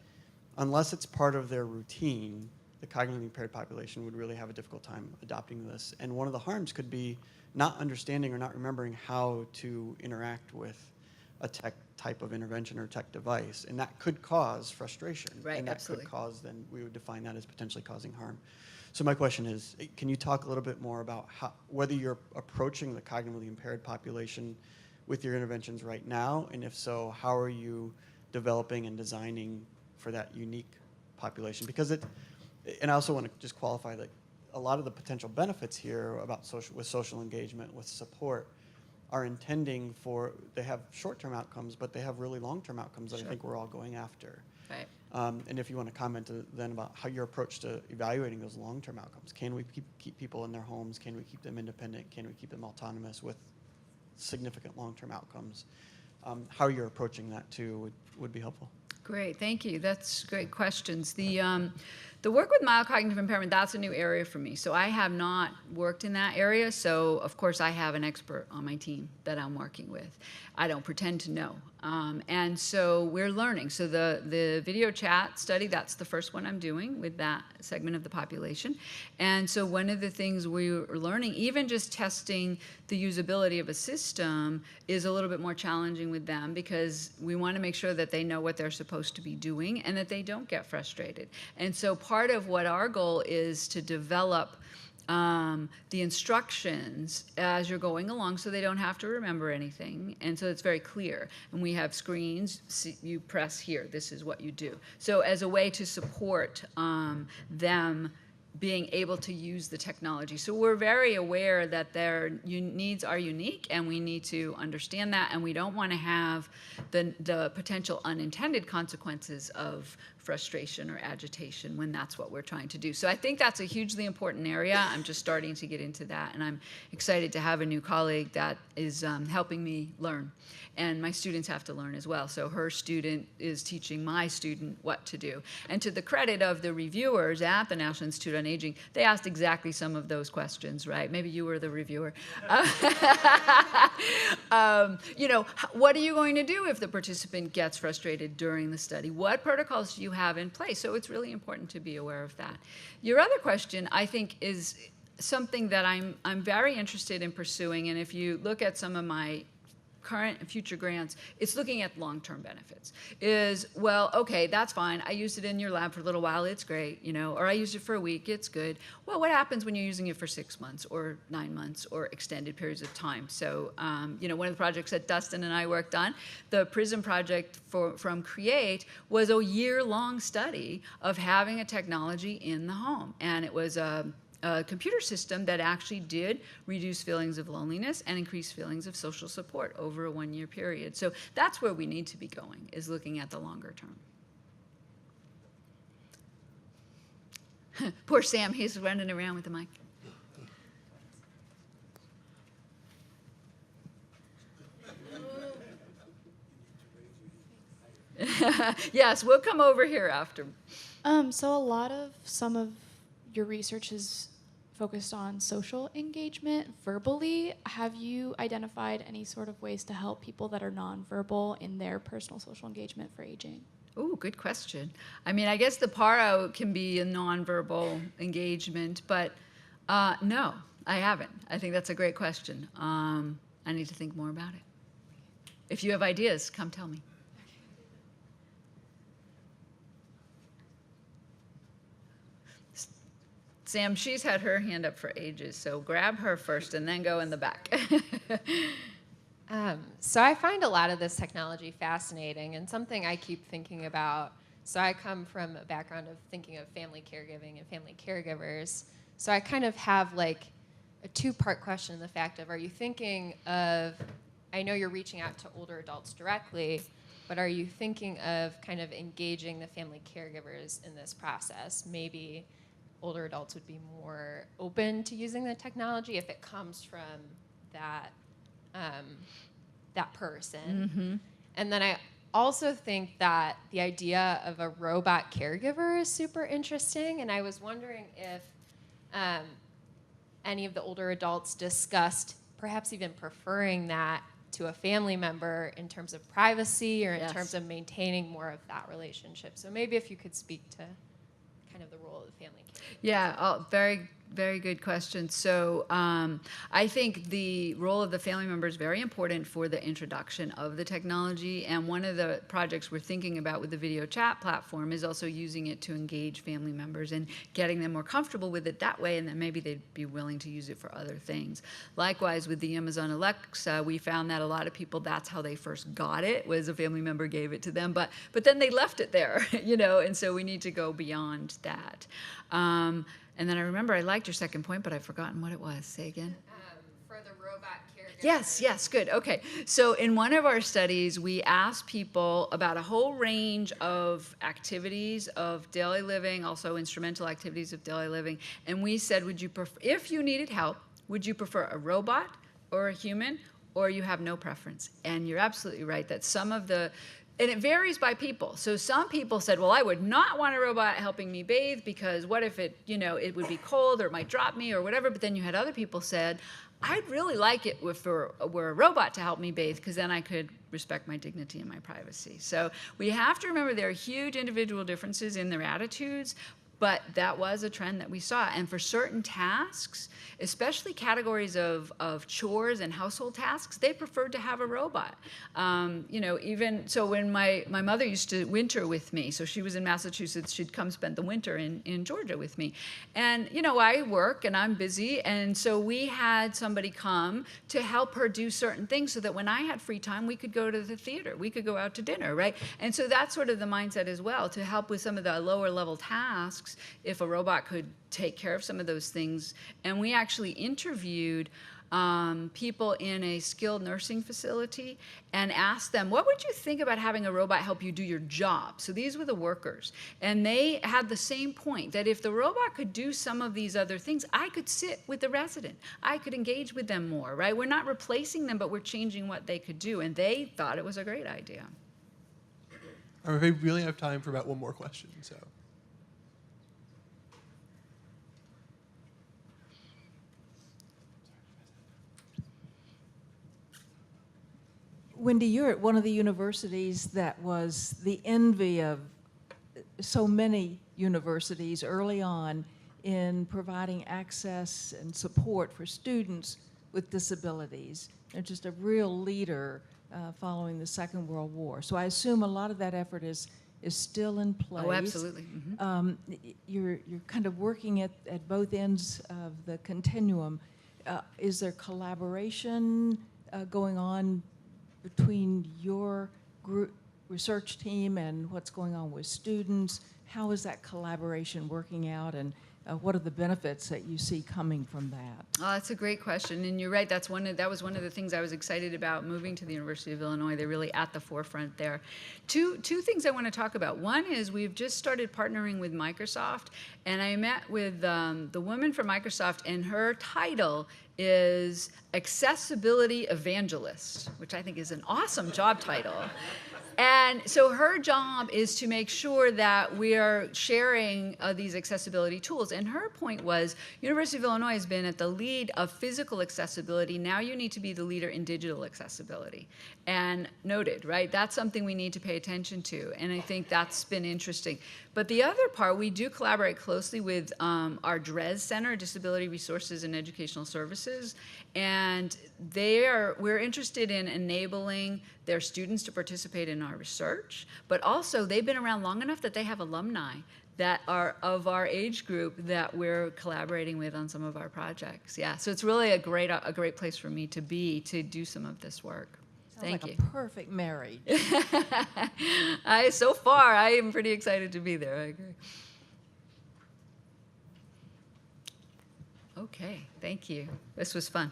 unless it's part of their routine, the cognitively impaired population would really have a difficult time adopting this. And one of the harms could be not understanding or not remembering how to interact with a tech type of intervention or tech device. And that could cause frustration. Right, and that absolutely. could cause, then we would define that as potentially causing harm. So my question is, can you talk a little bit more about whether you're approaching the cognitively impaired population with your interventions right now, and if so, how are you developing and designing for that unique population? Because and I also want to just qualify that a lot of the potential benefits here about social engagement, with support, are intending they have short-term outcomes, but they have really long-term outcomes that I think we're all going after. Right. And if you want to comment then about how your approach to evaluating those long-term outcomes. Can we keep people in their homes? Can we keep them independent? Can we keep them autonomous with significant long-term outcomes? How you're approaching that too would be helpful. Great, thank you. That's great questions. The work with mild cognitive impairment, that's a new area for me. So I have not worked in that area. So of course I have an expert on my team that I'm working with. I don't pretend to know. And so we're learning. So the video chat study, that's the first one I'm doing with that segment of the population. And so one of the things we're learning, even just testing the usability of a system, is a little bit more challenging with them, because we want to make sure that they know what they're supposed to be doing and that they don't get frustrated. And so part of what our goal is to develop the instructions as you're going along, so they don't have to remember anything, and so it's very clear. And we have screens. You press here. This is what you do. So as a way to support them being able to use the technology. So we're very aware that their needs are unique, and we need to understand that, and we don't want to have the potential unintended consequences of frustration or agitation when that's what we're trying to do. So I think that's a hugely important area. I'm just starting to get into that, and I'm excited to have a new colleague that is helping me learn. And my students have to learn as well. So her student is teaching my student what to do. And to the credit of the reviewers at the National Institute on Aging, they asked exactly some of those questions, right? Maybe you were the reviewer. You know, what are you going to do if the participant gets frustrated during the study? What protocols do you have in place? So it's really important to be aware of that. Your other question, I think, is something that I'm very interested in pursuing. And if you look at some of my current and future grants, it's looking at long-term benefits. Well, okay, that's fine. I used it in your lab for a little while. It's great, you know, or I used it for a week. It's good. Well, what happens when you're using it for 6 months or 9 months or extended periods of time? So, you know, one of the projects that Dustin and I worked on, the PRISM project from CREATE, was a year-long study of having a technology in the home. And it was a computer system that actually did reduce feelings of loneliness and increase feelings of social support over a 1-year period. So that's where we need to be going, is looking at the longer term. Poor Sam, he's running around with the mic. Yes, we'll come over here after. So some of your research is focused on social engagement verbally. Have you identified any sort of ways to help people that are nonverbal in their personal social engagement for aging? Ooh, good question. I mean, I guess the paro can be a nonverbal engagement, but no, I haven't. I think that's a great question. I need to think more about it. If you have ideas, come tell me. Sam, she's had her hand up for ages, so grab her first and then go in the back. So I find a lot of this technology fascinating and something I keep thinking about. So I come from a background of thinking of family caregiving and family caregivers. So I kind of have like a two-part question in the fact of, are you thinking of, I know you're reaching out to older adults directly, but are you thinking of kind of engaging the family caregivers in this process? Maybe older adults would be more open to using the technology if it comes from that that person. Mm-hmm. And then I also think that the idea of a robot caregiver is super interesting, and I was wondering if any of the older adults discussed perhaps even preferring that to a family member in terms of privacy or in terms of maintaining more of that relationship. So maybe if you could speak to kind of the role of the family caregiver. Yeah, very, very good question. So I think the role of the family member is very important for the introduction of the technology. And one of the projects we're thinking about with the video chat platform is also using it to engage family members and getting them more comfortable with it that way, and then maybe they'd be willing to use it for other things. Likewise, with the Amazon Alexa, we found that a lot of people, that's how they first got it, was a family member gave it to them, but then they left it there, you know, and so we need to go beyond that. And then I remember I liked your second point, but I've forgotten what it was. Say again. For the robot caregiver. Yes, good. Okay. So in one of our studies, we asked people about a whole range of activities of daily living, also instrumental activities of daily living. And we said, would you prefer, if you needed help, would you prefer a robot or a human, or you have no preference? And you're absolutely right that some of the, and it varies by people. So some people said, well, I would not want a robot helping me bathe because what if it, you know, it would be cold or it might drop me or whatever. But then you had other people said, I'd really like it if there were a robot to help me bathe because then I could respect my dignity and my privacy. So we have to remember there are huge individual differences in their attitudes, but that was a trend that we saw. And for certain tasks, especially categories of chores and household tasks, they preferred to have a robot. You know, even so when my mother used to winter with me, so she was in Massachusetts, she'd come spend the winter in Georgia with me. And, you know, I work and I'm busy, and so we had somebody come to help her do certain things so that when I had free time, we could go to the theater, we could go out to dinner, right? And so that's sort of the mindset as well, to help with some of the lower level tasks, if a robot could take care of some of those things. And we actually interviewed people in a skilled nursing facility and asked them, what would you think about having a robot help you do your job? So these were the workers. And they had the same point, that if the robot could do some of these other things, I could sit with the resident. I could engage with them more, right? We're not replacing them, but we're changing what they could do. And they thought it was a great idea. All right, we really have time for about one more question, so. Wendy, you're at one of the universities that was the envy of so many universities early on in providing access and support for students with disabilities. They're just a real leader following the Second World War. So I assume a lot of that effort is still in place. Oh, absolutely. Mm-hmm. You're kind of working at both ends of the continuum. Is there collaboration going on between your group research team and what's going on with students? How is that collaboration working out, and what are the benefits that you see coming from that? Oh, that's a great question, and you're right. That was one of the things I was excited about moving to the University of Illinois. They're really at the forefront there. Two things I want to talk about. One is we've just started partnering with Microsoft, and I met with the woman from Microsoft, and her title is accessibility evangelist, which I think is an awesome job title. And so her job is to make sure that we are sharing these accessibility tools. And her point was, University of Illinois has been at the lead of physical accessibility. Now you need to be the leader in digital accessibility. And noted, right? That's something we need to pay attention to. And I think that's been interesting. But the other part, we do collaborate closely with our DRES Center, Disability Resources and Educational Services. And we're interested in enabling their students to participate in our research, but also they've been around long enough that they have alumni that are of our age group that we're collaborating with on some of our projects. Yeah, so it's really a great place for me to be, to do some of this work. Sounds Thank like you. a perfect marriage. So far, I am pretty excited to be there. I agree. Okay, thank you. This was fun.